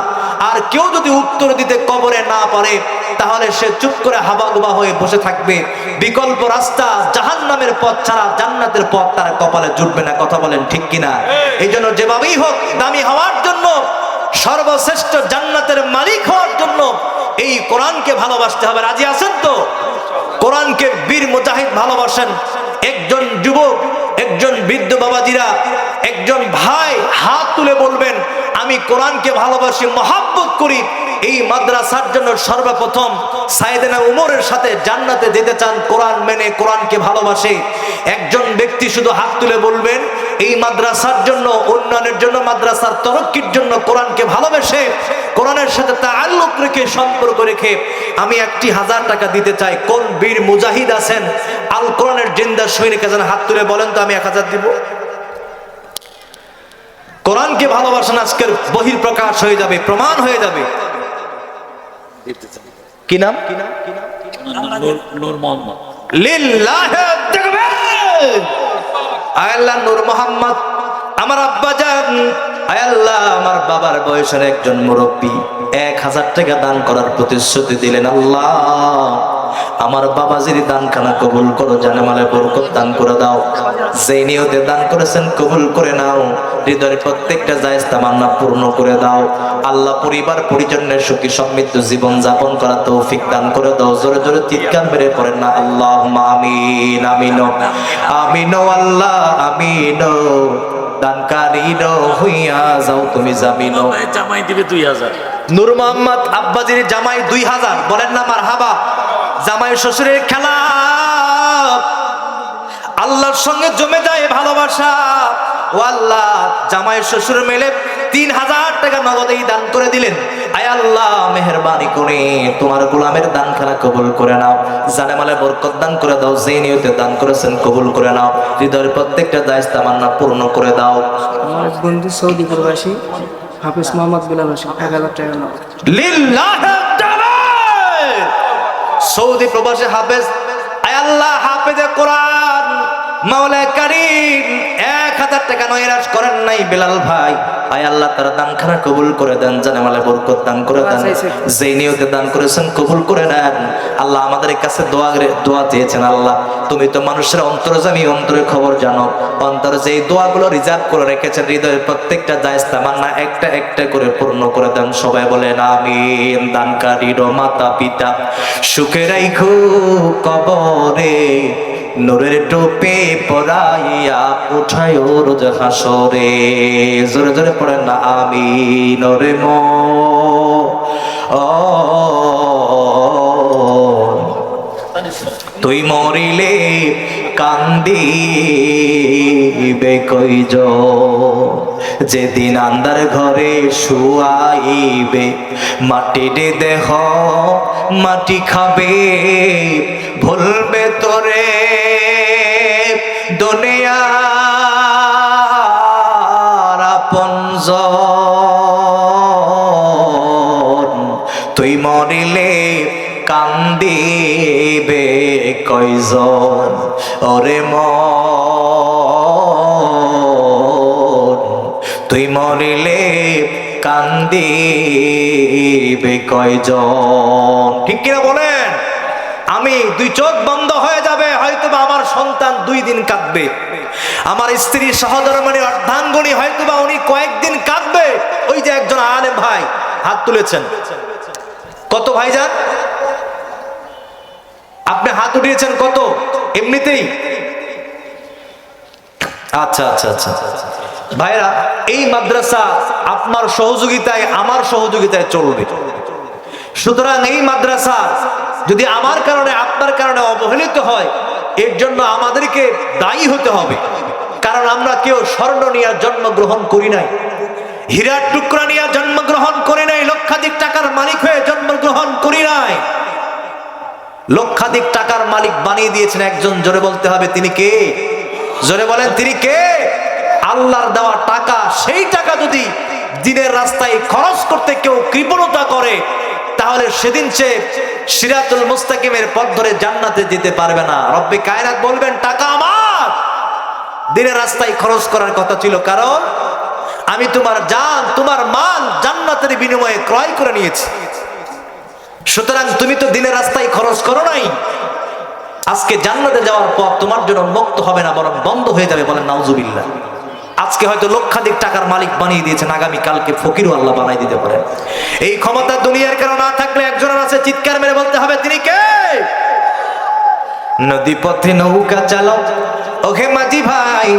Speaker 1: আর কেউ যদি উত্তর দিতে কবরে না পারে, তাহলে সে চুপ করে হাবাগোবা হয়ে বসে থাকবে। বিকল্প রাস্তা জাহান্নামের পথ ছাড়া জান্নাতের পথ তার কপালে জুটবে না। কথা বলেন ঠিক কিনা? এই জন্য যেভাবেই হোক দামি হওয়ার জন্য, সর্বশ্রেষ্ঠ জান্নাতের মালিক হওয়ার জন্য এই কোরআনকে ভালোবাসতে হবে। রাজি আছেন তো? কোরআনকে বীর মুজাহিদ ভালোবাসেন। একজন যুবক, একজন বৃদ্ধ বাবাজিরা, একজন ভাই হাত তুলে বলবেন, আমি কোরআনকে ভালোবাসি, মহাব্বত করি। এই মাদ্রাসার জন্য সর্বপ্রথম সাইয়েদনা উমরের সাথে জান্নাতে যেতে চান, কোরআন মেনে, কোরআনকে ভালোবাসে। একজন ব্যক্তি শুধু হাত তুলে বলবেন, এই মাদ্রাসার জন্য, উন্নয়নের জন্য, মাদ্রাসার তরক্কির জন্য কোরআনকে ভালোবেসে, কোরআনের সাথে তাআল্লুক রেখে, সম্পর্ক রেখে আমি 1000 টাকা দিতে চাই। কোন বীর মুজাহিদ আছেন আল কোরআনের জিন্দা সৈনিক আছেন? হাত তুলে বলেন তো, আমি 1000 দিব। কোরআনকে ভালোবাসেন, আজকের বহিঃপ্রকাশ হয়ে যাবে, প্রমাণ হয়ে যাবে। কি নাম?
Speaker 2: নূর মোহাম্মদ।
Speaker 1: লিল্লাহি তাকবীর। আল্লাহ নূর মোহাম্মদ আমার আব্বা জান, আল্লাহ আমার বাবার বয়সের একজন মুরব্বী 1000 টাকা দান করার প্রতিশ্রুতি দিলেন। আল্লাহ আমার বাবাজির দানখানা কবুল করো, জানেমালে বরকত দান করে দাও। যেই নিয়তে দান করেছেন কবুল করে নাও, হৃদয়ের প্রত্যেকটা জায়েজ তামান্না পূর্ণ করে দাও। আল্লাহ পরিবার পরিজনের সুখী সমৃদ্ধ জীবন যাপন করার তৌফিক দান করে দাও। জোরে জোরে চিৎকার মেরে পড়েন না আল্লাহুম্মা আমিন। আমিন আমিন আল্লাহ আমিন। দানকারীর হইয়া যাও তুমি জামিন।
Speaker 2: জামাই দিবে 2000।
Speaker 1: নূর মোহাম্মদ আব্বাজির জামাই 2000। বলেন না মারহাবা। জামাই শ্বশুরের খেলা, আল্লাহর সঙ্গে জমে যায় ভালোবাসা। ও আল্লাহ, জামাই শ্বশুর মিলে 3000 টাকা নগদেই দান করে দিলেন। আয় আল্লাহ মেহেরবানি করে তোমার গোলামের দানখানা কবুল করে নাও, জানেমালে বরকত দান করে দাও। যে নিয়তে দান করেছেন কবুল করে নাও, হৃদয়ের প্রত্যেকটা জায়েজ তামান্না পূর্ণ করে দাও।
Speaker 3: আমার এক বন্ধু সৌদি প্রবাসী হাফিজ মোহাম্মদ বিলাল হোসেন 1000 টাকা নাও।
Speaker 1: লিল্লাহি তাকবীর। সৌদি প্রবাসী হাফেজ, আয় আল্লাহ হাফেজে কোরআন মাওলা কারীম 1000 টাকা নৈরাশ করেন নাই বিলাল ভাই। আয় আল্লাহ তার দানখানা কবুল করে দেন, জানেমালে বরকত দান করে দেন। যেই নিয়তে দান করেছেন কবুল করে নেন। আল্লাহ আমাদের কাছে দোয়া চেয়েছেন। আল্লাহ তুমি তো মানুষের অন্তর্জামী, অন্তরের খবর জানো। অন্তরে যেই দোয়াগুলো রিজার্ভ করে রেখেছেন, হৃদয়ের প্রত্যেকটা জায়েজ তামান্না একটা একটা করে পূর্ণ করে দেন। সবাই বলেন আমিন। দানকারীর মাতা পিতা সুখে রাইখো কবরে, নূরের টোপে পরাইয়া উঠায় রোজ হাসরে। জোরে জোরে পড়েন না আমিন। রে মো তুই মরিলে কান্দিবে কয়জন, যেদিন আন্ধার ঘরে শুয়াইবে, মাটির দেহ মাটি খাবে, ভুলবে তোরে দুনিয়ার আপনজন। তুই মরিলে কান্দিবে কয়জন, ওরে মন তুই মরিলে কান্দিবে কয়জন। ঠিক কিনা বলেন? আমি দুই চোখ বন্ধ হয়ে যাবে, হয়তোবা আমার সন্তান 2 দিন কাঁদবে, আমার স্ত্রী সহধর্মিণী অর্ধাঙ্গনী হয়তোবা উনি কয়েকদিন কাঁদবে। ওই যে একজন আলেম ভাই হাত তুলেছেন, কত ভাইজান আপনি হাত উঠিয়েছেন? কত? এমনিতেই? আচ্ছা আচ্ছা আচ্ছা ভাইরা, এই মাদ্রাসা আপনার সহযোগিতায় আমার সহযোগিতায় চলবে। সুতরাং এই মাদ্রাসা যদি আমার কারণে আপনার কারণে অবহেলিত হয়, এর জন্য আমাদেরকে দায়ী হতে হবে। কারণ আমরা কেউ স্বর্ণ নিয়ে জন্মগ্রহণ করি নাই, হীরার টুকরা নিয়ে জন্মগ্রহণ করি নাই, লক্ষাধিক টাকার মালিক হয়ে জন্মগ্রহণ করি নাই। লক্ষাধিক টাকার মালিক বানিয়ে দিয়েছেন একজন, জোরে বলতে হবে তিনি কে? জোরে বলেন তিনি কে? আল্লাহর দেওয়া টাকা, সেই টাকা যদি দিনের রাস্তায় খরচ করতে কেউ কৃপণতা করে, তাহলে সেদিন সে সিরাতুল মুস্তাকিমের পথ ধরে জান্নাতে যেতে পারবে না। রব্বে কায়নাত বলবেন, টাকা আমার দিনের রাস্তায় খরচ করার কথা ছিল, কারণ আমি তোমার জান, তোমার মাল জান্নাতের বিনিময়ে ক্রয় করে নিয়েছি। সুতরাং তুমি তো দিনের রাস্তায় খরচ করো নাই। আজকে জান্নাতে যাওয়ার পথ তোমার জন্য মুক্ত হবে না, বরং বন্ধ হয়ে যাবে। বলেন নাউজুবিল্লাহ। আজকে হয়তো লক্ষাধিক টাকার মালিক বানিয়ে দিয়েছেন, আগামী কালকে ফকিরও আল্লাহ বানাই দিতে পারেন। এই ক্ষমতা দুনিয়ার কারো না থাকলে একজনের আছে, চিৎকার মেরে বলতে হবে তিনি কে? নদী পথে নৌকা চালাও ওহে মাঝি ভাই,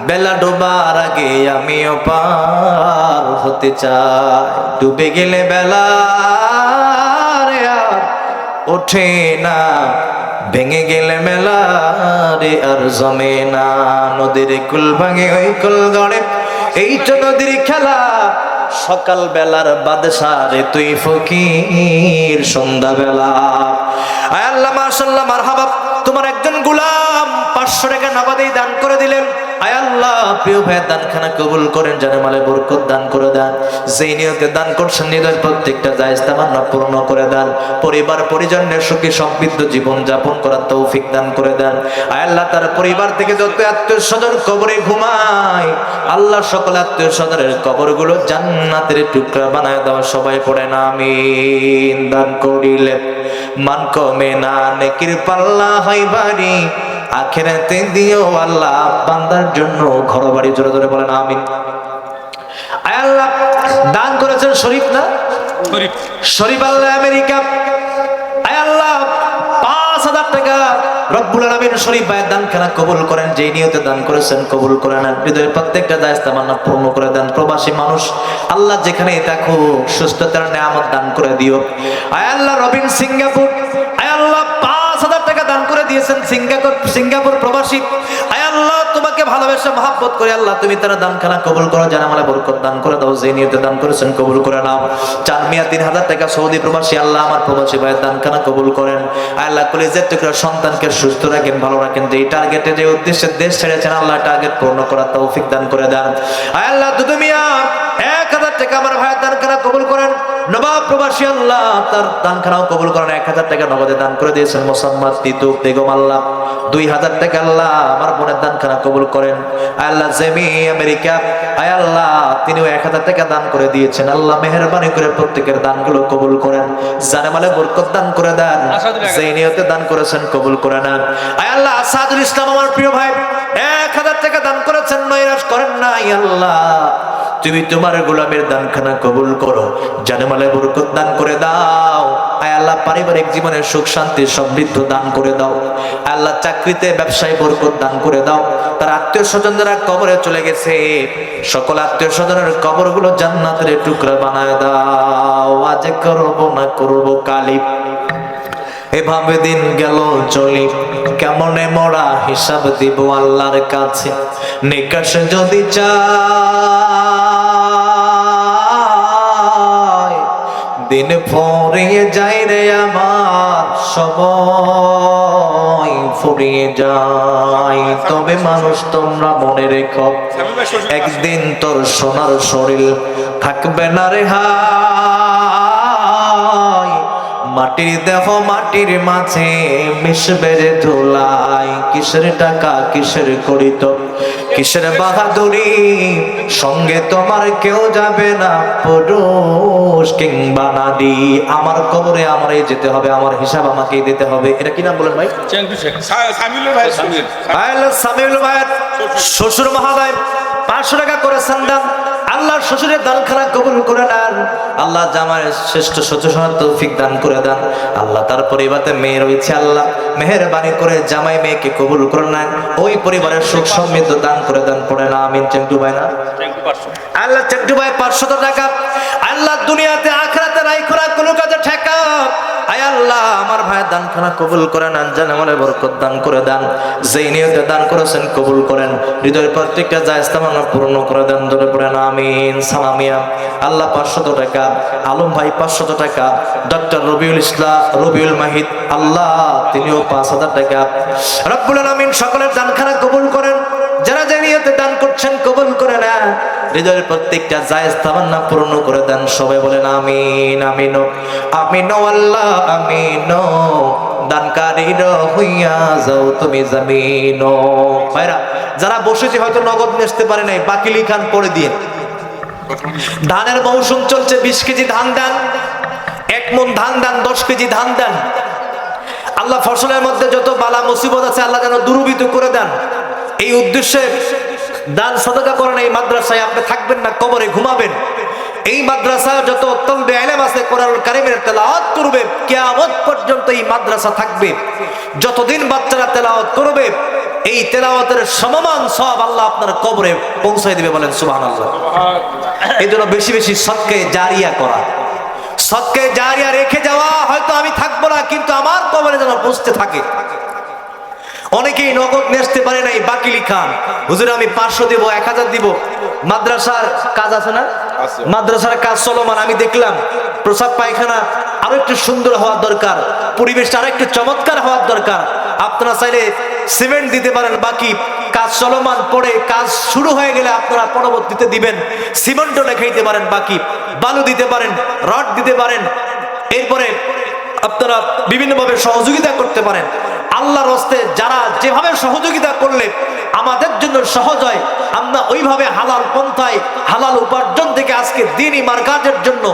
Speaker 1: বেলা ডোবার আগে আমিও পার হতে চাই। ডুবে গেলে বেলা রে আর ওঠে না, ভেঙে গেলে মেলা রে আর জমে না। নদীর কুল ভাঙে ওই কুল গড়ে, এই তো নদীর খেলা। সকাল বেলার বাদশা রে তুই ফকির সন্ধ্যা বেলা। আয় আল্লাহ মাশাআল্লাহ মারহাবা, তোমার একজন গোলাম 500 টাকা নগদেই দান করে দিলেন। আয় আল্লাহ, প্রিয় ভাই দানখানা কবুল করেন, জানে মালে বরকত দান করে দেন। যেই নিয়তে দান করছেন হৃদয়ের প্রত্যেকটা জায়েজ তামান্না পূর্ণ করে দেন। পরিবার পরিজনের সুখী সমৃদ্ধ জীবন যাপন করার তৌফিক দান করে দেন। আয় আল্লাহ, তার পরিবার থেকে যত আত্মীয় স্বজন কবরে ঘুমায়, আল্লাহ সকল আত্মীয় স্বজনের কবরগুলো জান্নাতের টুকরা বানায় দাও। সবাই পড়েন আমিন। দান করিলে মান কমে না, নেকির পাল্লা হয় ভারী, আখিরাতে দিও আল্লাহ বান্দার জন্য ঘর বাড়ি। জোরে জোরে বলেন আমিন। আয় আল্লাহ, দান করেছেন শরীফ না? শরীফ আল্লাহ আমেরিকা। আয় আল্লাহ, 5000 টাকা রব্বুল আলামিন শরীফ ভাইয়ের দানখানা কবুল করেন। যেই নিয়তে দান করেছেন কবুল করে নেন। হৃদয়ের প্রত্যেকটা জায়েজ তামান্না পূর্ণ করে দেন। প্রবাসী মানুষ আল্লাহ যেখানেই থাকুক সুস্থতার নিয়ামত দান করে দিও। আয় আল্লাহ, রবিন সিঙ্গাপুর, আয় আল্লাহ 5000 টাকা দান করে দিয়েছেন সিঙ্গাপুর প্রবাসী। আয় আল্লাহ, তোমাকে ভালোবাসা মহব্বত করে আল্লাহ তুমি তারা দানখানা কবুল করো, জানামালে বরকত দান করে দাও। যে নিয়তে দান করেছেন কবুল করে নাও। চার মিয়া 3000 টাকা সৌদি প্রবাসী, আল্লাহ আমার প্রবাসী ভাইয়ের দানখানা কবুল করেন। আয় আল্লাহ, কলেজের টুকরা সন্তানকে সুস্থ রাখেন, ভালো রাখেন। যে টার্গেটে যে উদ্দেশ্যে দেশ ছেড়েছেন আল্লাহ টার্গেট পূর্ণ করার তৌফিক দান করে দেন। আয় আল্লাহ, দুদু মিয়া 1000 টাকা আমার ভাইয়ের দানখানা কবুল করেন। নবাব প্রবাসী আল্লাহ তার দানখানাও কবুল করেন। 1000 টাকা নগদে দান করে দিয়েছেন মোসাম্মদ তিতু বেগম, আল্লাহ 2000 টাকা আল্লাহ আমার বোনের দানখানা কবুল করেন। আল্লাহ জেমি আমেরিকা, আয় আল্লাহ তিনিও 1000 টাকা দান করে দিয়েছেন। আল্লাহ মেহেরবানি করে প্রত্যেকের দানগুলো কবুল করেন, জানে মালে বরকত দান করে দেন। যেই নিয়তে দান করেছেন কবুল করে নেন। আয় আল্লাহ, আসাদুল ইসলাম আমার প্রিয় ভাই 1000 টাকা দান করেছেন, নৈরাশ করেন না। আল্লাহ তুমি তোমার গোলামের দানখানা কবুল করো, জানে মালে বরকত দান করে দাও। আয় আল্লাহ, পারিবারিক জীবনের সুখ শান্তি সমৃদ্ধ দান করে দাও। আল্লাহ, চাকরিতে ব্যবসায় বরকত দান করে দাও। তার আত্মীয় স্বজন যারা কবরে চলে গেছে সকল আত্মীয় স্বজনের কবরগুলো জান্নাতের টুকরা বানায় দাও। আজ করব না করব কালি, এভাবে দিন গেল চলি, কেমনে মোরা হিসাব দিব আল্লাহর কাছে। নিকাশ যদি চাই দিন ফুরিয়ে যায় রে আমার, সময় ফুরিয়ে যায়। তবে মানুষ তোমরা মনে রেখো, একদিন তোর সোনার শরীর থাকবে না রে হায়। মাটির দেহ মাটির মাঝে মিশবে রে ধুলাই, কিসের টাকা কিসের করিত কিসের বাহাদুরি, সঙ্গে তোমার কেউ যাবে না, পুরুষ কিংবা নারী। আমার কবরে আমারই যেতে হবে, আমার হিসাব আমাকেই দিতে হবে। এটা কি নাম বলেন ভাই?
Speaker 4: সামিউল ভাই শুনেন
Speaker 1: সামিউল ভাইয়ের শ্বশুর মহাদয় 500 টাকা করে সান্দাম। আল্লাহ শ্বশুরের দানখানা কবুল করে নেন। আল্লাহ জামাইয়ের শ্রেষ্ঠ সচেতন তৌফিক দান করে দেন। আল্লাহ তার পরিবারে মেয়ে রয়েছে, আল্লাহ মেহেরবানি করে জামাই মেয়েকে কবুল করে নেন। ওই পরিবারের সুখ সমৃদ্ধ দান করে দেন। পড়ে না আমিন। চেঙ্গু ভাই না আল্লাহ, চেঙ্গু ভাই 500 টাকা। আল্লাহ দুনিয়াতে আখিরাতে রাইখো না কোনো কাজে ঠেকা। আয় আল্লাহ আমার ভাইয়ের দানখানা কবুল করে নেন, জান আমলে বরকত দান করে দেন। যেই নিয়তে দান করেছেন কবুল করেন, হৃদয়ের প্রত্যেকটা জায়েজ তামান্না পূর্ণ করে দেন। ধরে পড়ে না আমিন। সালামিয়া আল্লাহ 500 টাকা। আলম ভাই 500 টাকা। ডক্টর রবিউল ইসলাম, রবিউল মাহিদ আল্লাহ তিনিও 5000 টাকা। রব্বুল আলামিন সকলের দানখানা কবুল করেন। যারা যে নিয়তে দান করছেন কবুল করে নেন, হৃদয়ের প্রত্যেকটা জায়েজ তামান্না পূর্ণ করে দেন। সবাই বলেন আমিন। আমিন আমিন আল্লাহ আমিন। দানকারীর হইয়া যাও তুমি জামিন। ভাইরা যারা বসেছে হয়তো নগদ নেসতে পারে নাই, বাকি লিখান পড়ে দিয়ে। ধানের মৌসুম চলছে, 20 কেজি ধান দেন, 1 মণ ধান দেন, 10 কেজি ধান দেন। আল্লাহ ফসলের মধ্যে যত বালা মুসিবত আছে আল্লাহ যেন দূরীভূত করে দেন। এই উদ্দেশ্যে দান সাদাকা করেন। এই মাদ্রাসায় আপনি থাকবেন না, কবরে ঘুমাবেন। এই মাদ্রাসা যত তলবে ইলম আছে, কোরআনুল কারীমের তেলাওয়াত করবে, কিয়ামত পর্যন্ত এই মাদ্রাসা থাকবে। যতদিন বাচ্চারা তেলাওয়াত করবে, এই তেলাওয়াতের সমমান সওয়াব আল্লাহ আপনার কবরে পৌঁছায় দিবে। বলেন সুবহানাল্লাহ। এই জন্য বেশি বেশি সদকায়ে জারিয়া করা, সদকায়ে জারিয়া রেখে যাওয়া। হয়তো আমি থাকবো না, কিন্তু আমার কবরে যেন পৌঁছতে থাকে। অনেকেই নগদ নেসতে পারে নাই, বাকি লিখান। হুজুর আমি 500 দিব, 1000 দিব। মাদ্রাসার কাজ আছে না? মাদ্রাসার কাজ চলমান। আমি দেখলাম প্রসাব পায়খানা আরো একটু সুন্দর হওয়ার দরকার, পরিবেশটা আরো একটু চমৎকার হওয়ার দরকার। আপনারা চাইলে সিমেন্ট দিতে পারেন, বাকি কাজ চলমান। পরে কাজ শুরু হয়ে গেলে আপনারা পরবর্তীতে দিবেন। সিমেন্টও লেখাইতে পারেন, বাকি বালু দিতে পারেন, রড দিতে পারেন। এরপরে আপনারা বিভিন্নভাবে সহযোগিতা করতে পারেন। আল্লাহর রাস্তায় যারা যেভাবে সহযোগিতা করলে আমাদের জন্য সহজ হয়, আমরা ওইভাবে হালাল পন্থায় হালাল উপার্জন থেকে আজকে দ্বীনি মার্কাজের জন্য,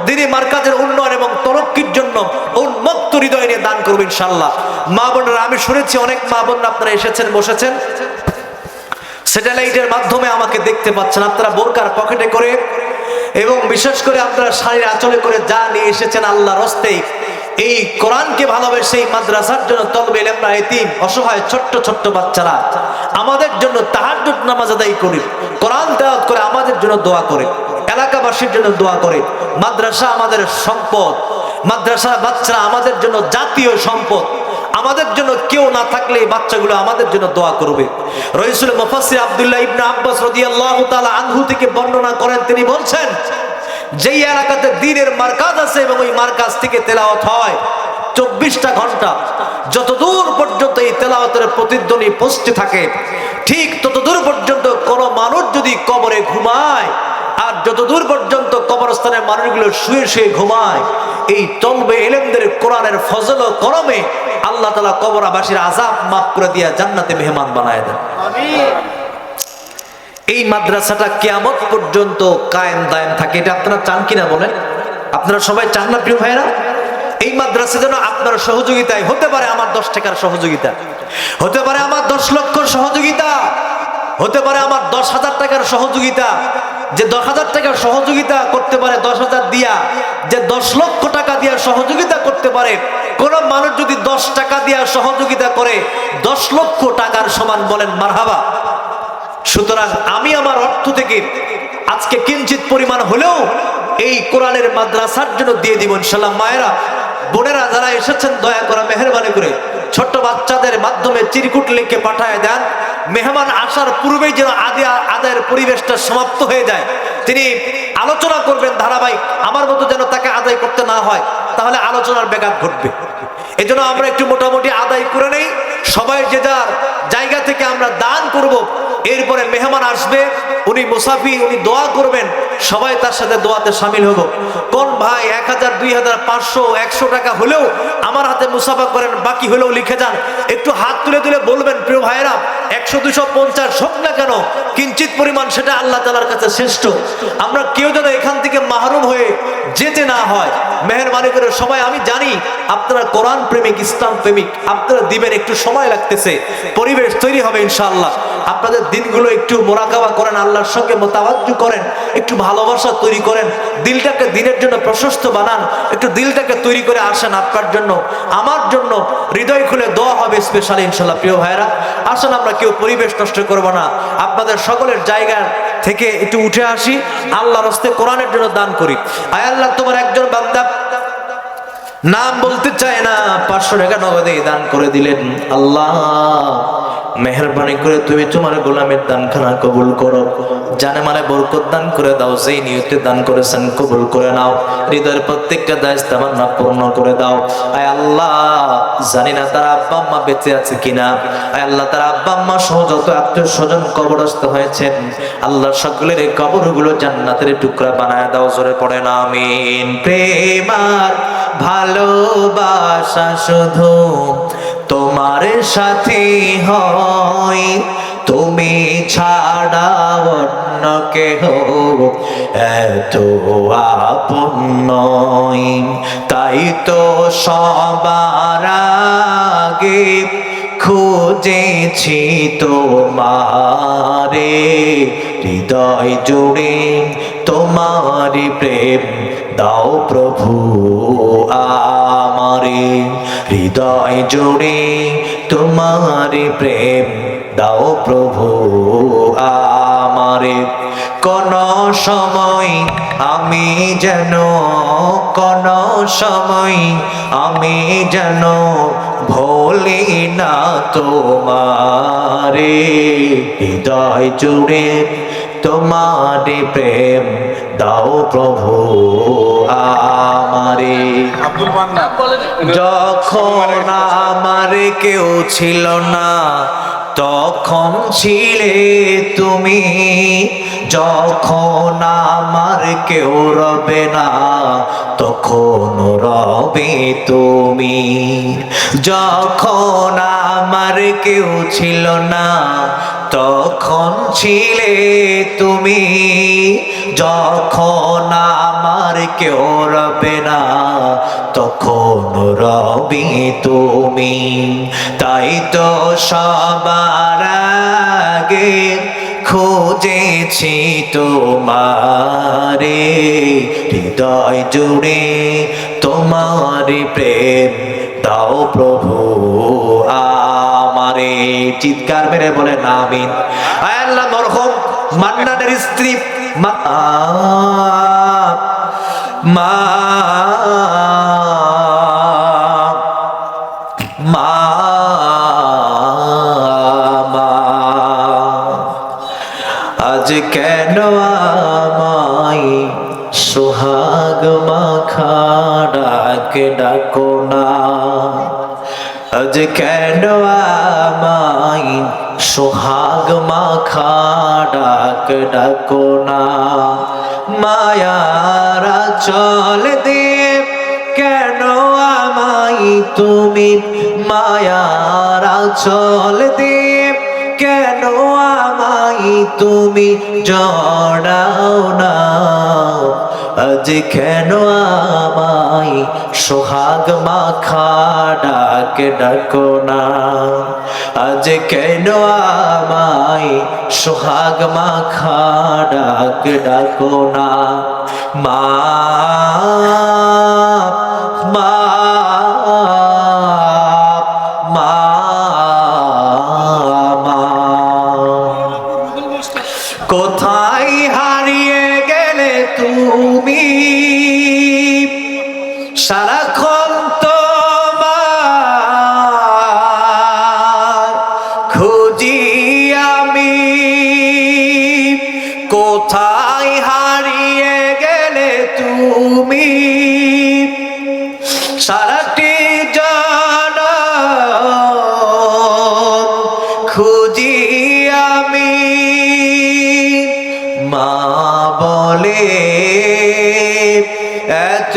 Speaker 1: দ্বীনি মার্কাজের উন্নয়ন এবং তরক্কির জন্য উন্মুক্ত হৃদয় নিয়ে দান করবো ইনশাআল্লাহ। মা বোনেরা, আমি শুনেছি অনেক মা বোনরা আপনারা এসেছেন, বসেছেন, স্যাটেলাইটের মাধ্যমে আমাকে দেখতে পাচ্ছেন। আপনারা বোরকার পকেটে করে এবং বিশেষ করে আপনারা শাড়ির আঁচলে করে যা নিয়ে এসেছেন আল্লাহর রাস্তায় এই কোরআনকে ভালোবেসে এই মাদ্রাসার জন্য তলবে ইলমরা এতিম অসহায় ছোট্ট ছোট্ট বাচ্চারা আমাদের জন্য তাহাজ্জুদ নামাজ আদায় করে কোরআন তেলাওয়াত করে আমাদের জন্য দোয়া করে, এলাকাবাসীর জন্য দোয়া করে। মাদ্রাসা আমাদের সম্পদ, মাদ্রাসার বাচ্চারা আমাদের জন্য জাতীয় সম্পদ। আমাদের জন্য কেউ না থাকলে এই বাচ্চাগুলো আমাদের জন্য দোয়া করবে। রাসূল মুফাসসির আব্দুল্লাহ ইবনে আব্বাস রাদিয়াল্লাহু তাআলা আনহু থেকে বর্ণনা করেন, তিনি বলছেন যেই এলাকাতে দ্বীনের মার্কাজ আছে এবং ওই মার্কাজ থেকে তেলাওয়াত হয় 24টা ঘন্টা, যতদূর পর্যন্ত এই তেলাওয়াতের প্রতিধ্বনি পৌঁছতে থাকে ঠিক ততদূর পর্যন্ত কোন মানুষ যদি কবরে ঘুমায় আর যতদূর পর্যন্ত কবরস্থানের মানুষগুলো শুয়ে শুয়ে ঘুমায়, এই তলবে ইলমদের কোরআনের ফজল ও করমে আল্লাহ তাআলা কবরবাসীর আযাব মাফ করে দিয়া জান্নাতে মেহমান বানায় দেন। আমিন। এই মাদ্রাসাটা কিয়ামত পর্যন্ত কায়েম দায়েম থাকে, এটা আপনারা চান কিনা বলেন? আপনারা সবাই চান না প্রিয় ভাইরা? এই মাদ্রাসা যেন আপনার সহযোগিতায় হতে পারে আমার 10 টাকার সহযোগিতা, হতে পারে আমার 10 লক্ষ সহযোগিতা, হতে পারে আমার 10,000 টাকার সহযোগিতা। যে 10,000 টাকার সহযোগিতা করতে পারে 10,000 দিয়া, যে 10 লক্ষ টাকা দিয়া সহযোগিতা করতে পারে, কোন মানুষ যদি 10 টাকা দিয়া সহযোগিতা করে 10 লক্ষ টাকার সমান, বলেন মারহাবা। সুতরাং আমি আমার অর্থ থেকে আজকে কিঞ্চিত পরিমাণ হলেও এই কোরআনের মাদ্রাসার জন্য দিয়ে দিব ইনশাআল্লাহ। মায়েরা বোনেরা যারা এসেছেন দয়া করে মেহেরবানি করে ছোট্ট বাচ্চাদের মাধ্যমে চিরকুট লিখে পাঠায় দেন। মেহমান আসার পূর্বেই যেন আদায়ের পরিবেশটা সমাপ্ত হয়ে যায়। তিনি আলোচনা করবেন ধারাবাহিক, আমার মতো যেন তাকে আদায় করতে না হয়, তাহলে আলোচনার ব্যাঘাত ঘটবে। এজন্য আমরা একটু মোটামুটি আদায় করে নেই, সবাই যে যার জায়গা থেকে আমরা দান করব। এরপরে মেহমান আসবে, উনি মুসাফির, উনি দোয়া করবেন, সবাই তার সাথে দোয়াতে শামিল হব। কোন ভাই 1000, 2000, 500, 100 টাকা হলেও আমার হাতে মুসাফা করেন, বাকি হলেও লিখে যান। একটু হাত তুলে তুলে বলবেন, প্রিয় ভাইরা, 100, 250 হোক না কেন, কিঞ্চিত পরিমাণ সেটা আল্লাহ তাআলার কাছে শ্রেষ্ঠ। আমরা কেউ যেন এখান থেকে মাহরুম হয়ে যেতে না হয়, মেহেরবানি করে সবাই। আমি জানি আপনারা কোরআন প্রেমিক, ইসলাম প্রেমিক, আপনারা দিবেন, একটু সময় লাগতেছে, পরিবেশ তৈরি হবে ইনশাআল্লাহ। আপনাদের দিনগুলো একটু মোরাকাবা করেন, আল্লাহর সঙ্গে মোতাওয়াজ্জু করেন, একটু ভালোবাসা তৈরি করেন, দিলটাকে দিনের জন্য প্রশস্ত বানান, একটু দিলটাকে তৈরি করে আসেন। আপনার জন্য, আমার জন্য হৃদয় খুলে দোয়া হবে স্পেশালি ইনশাআল্লাহ। প্রিয় ভাইরা, আসেন আমরা কেউ পরিবেশ নষ্ট করব না, আপনাদের সকলের জায়গা থেকে একটু উঠে আসি, আল্লাহর হস্তে কোরআনের জন্য দান করি। আয় আল্লাহ, তোমার একজন বান্দা নাম বলতে চায় না, 500 টাকা নগদে দান করে দিলেন। আল্লাহ মেহেরবানি করে তুমি তোমার গোলামের দানখানা কবুল করো, জানে মানে বরকত দান করে দাও, যেই নিয়তে দান করেছেন কবুল করে নাও, হৃদয়ের প্রত্যেকটা দায় তামান্না পূর্ণ করে দাও। আয় আল্লাহ, জানি না তার আব্বা আম্মা বেঁচে আছে কিনা, আয় আল্লাহ তার আব্বা আম্মা সহ যত আত্মীয় স্বজন কবরস্থ হয়েছেন, আল্লাহ সকলের এই কবরগুলো জান্নাতের টুকরা বানায় দাও। জোরে পড়ে না আমিন। প্রেম আর ভালোবাসা শুধু তোমার সাথে হয়, তুমি ছাড়া অন্য কেহ এত আপন নয়। তাই তো সবার আগে খুঁজেছি তোমারে, হৃদয় জুড়ে তোমারি প্রেম দাও প্রভু আমারে, হৃদয় জুড়ে তোমারি প্রেম দাও প্রভু আমারে। কোন সময় আমি যেন, কোন সময় আমি যেন ভুলি না তোমারে, হৃদয় জুড়ে তোমারি প্রেম দাও প্রভু আমারে।
Speaker 4: আব্দুল মান্নান
Speaker 1: যখন আমার কেউ ছিল না তখন ছিলে তুমি, যখন আমার কেউ রবে না তখন রবে তুমি, যখন আমার কেউ ছিল না তখন ছিলে তুমি, যখন আমার কেউ রবে না তখন রবে তুমি। তাই তো সবার আগে খুঁজেছি তোমারে, হৃদয় জুড়ে তোমারি প্রেম দাও প্রভু আমারে। চিৎকার মেরে বলেন আমিন। আয় আল্লাহ, মরহুম মান্নানের স্ত্রী মা আজ কেন আমায় সোহাগ মাখা ডাক ডাকো না, আজ কেন আমায় সোহাগ মাখা ডাক ডাকো না, মায়ারা চল দিয়ে কেন আমায় তুমি, মায়ারা চল দিয়ে কেন আমায় তুমি জড়াও না, আজ কেন আমায় সোহাগ মাখা ডাক ডাকো না, আজ কেন আমায় সোহাগ মাখা ডাক ডাকো না। মা মা মা মা কোথায় হারিয়ে গেলে তুমি, সারাক্ষণ তোমার খুঁজি আমি, কোথায় হারিয়ে গেলে তুমি, সারাটি জনম খুঁজি আমি,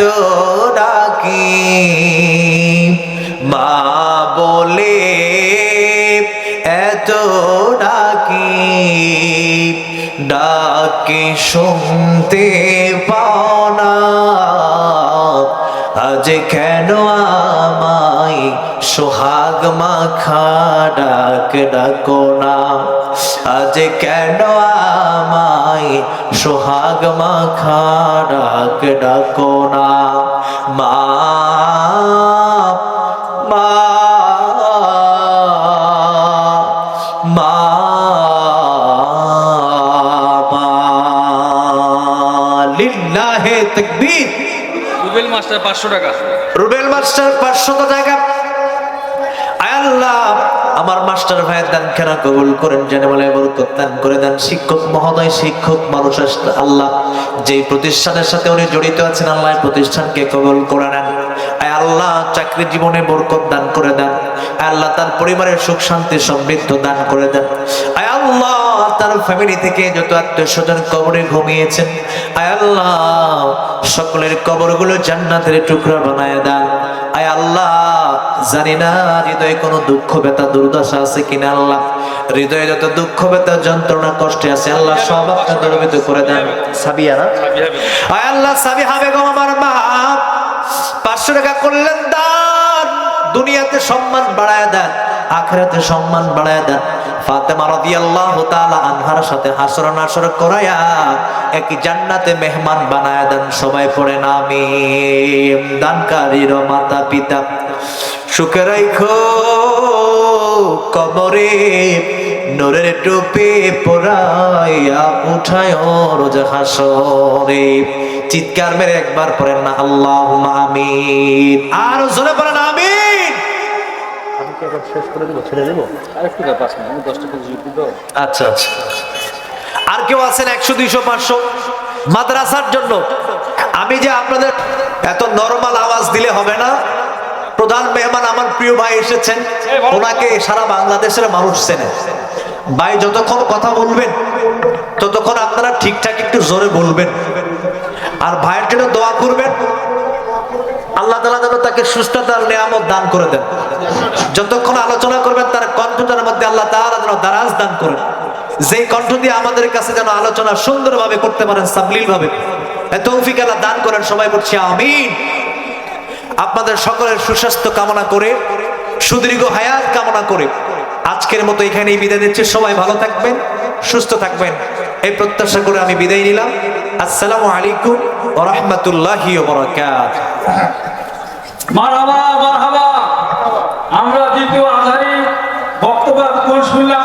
Speaker 1: এত ডাকি মা বলে এত ডাকি ডাকি শুনতে পাও না আজ কেন আমায় সোহাগ মাখা ডাক ডাকো না আজ কেন আমায় সোহাগ মাখা ডাক ডাকো না মা মা মা লিল্লাহে তাকবীর।
Speaker 2: রুবেল মাস্টার 500 টাকা।
Speaker 1: রুবেল মাস্টার 500 টাকা। আয় আল্লাহ আমার মাস্টার ভাইয়ের দান খেনা কবুল করেন, জেনে বলে বরকত দান করে দেন। শিক্ষক মহোদয়, শিক্ষক মানুষ আল্লাহ যেই প্রতিষ্ঠানের সাথে উনি জড়িত আছেন আল্লাহ প্রতিষ্ঠানকে কবুল করে নেন। আয় আল্লাহ চাকরি জীবনে বরকত দান করে দেন। আয় আল্লাহ তার পরিবারের সুখ শান্তি সমৃদ্ধ দান করে দেন। আয় আল্লাহ তার ফ্যামিলি থেকে যত আত্মীয় স্বজন কবরে ঘুমিয়েছেন আয় আল্লাহ সকলের কবরগুলো জান্নাতের টুকরা বানায় দেন। আয় আল্লাহ জানি না হৃদয়ে কোনো দুঃখ ব্যথা দুর্দশা আছে কিনা আল্লাহ, হৃদয়ে যত দুঃখ ব্যথা যন্ত্রণা কষ্টে আছে আল্লাহ সব আপনি দূরীভূত করে দেন। সাবিয়া না আয় আল্লাহ সাবিহা বেগম আমার মা 500 টাকা করলেন দান, দুনিয়াতে সম্মান বাড়ায় দেন, আখিরাতে সম্মান বাড়ায় দেন। ফাতেমা রাদিয়াল্লাহু তাআলা আনহার সাথে হাসর নাসর করায়া এক জান্নাতে মেহমান বানায় দেন। সবাই পড়েন আমিন। দানকারীর মাতা পিতা সুখে রাখো কবরে নূরের টুপি পরাইয়া উঠায় রোজ হাসরে। চিৎকার মেরে একবার পড়েন না আল্লাহুম্মা আমিন। আর জোরে পড়েন আমিন। আচ্ছা আচ্ছা আর কেউ আছেন 100 200 500 মাদ্রাসার জন্য? আমি যে আপনাদের এত নরমাল আওয়াজ দিলে হবে না। প্রধান মেহমান আমার প্রিয় ভাই এসেছেন, ওনাকে সারা বাংলাদেশের মানুষ চেনে। ভাই যতক্ষণ কথা বলবেন ততক্ষণ আপনারা ঠিকঠাক একটু জোরে বলবেন, আর ভাইয়ের জন্য দোয়া করবেন আল্লাহ তাআলা যেন তাকে সুস্থতার নিয়ামত দান করে দেন। যতক্ষণ আলোচনা করবেন তার কণ্ঠটার মধ্যে আল্লাহ তাআলা যেন দারাজ দান করেন, যেই কণ্ঠ দিয়ে আমাদের কাছে যেন আলোচনা সুন্দরভাবে করতে পারেন, সাবলীল ভাবে তৌফিক আল্লাহ দান করেন। সবাই বলছি আমিন। আপনাদের সকলের সুস্বাস্থ্য কামনা করে, সুদীর্ঘ হায়াত কামনা করে আজকের মতো এখানেই বিদায় দিচ্ছি। সবাই ভালো থাকবেন, সুস্থ থাকবেন এই প্রত্যাশা করে আমি বিদায় নিলাম। আসসালামু আলাইকুম ওয়া রাহমাতুল্লাহি ওয়া বারাকাতুহু।
Speaker 5: মারহাবা মারহাবা। আমরা দ্বিতীয় আজারি বক্তব্য শুনলাম।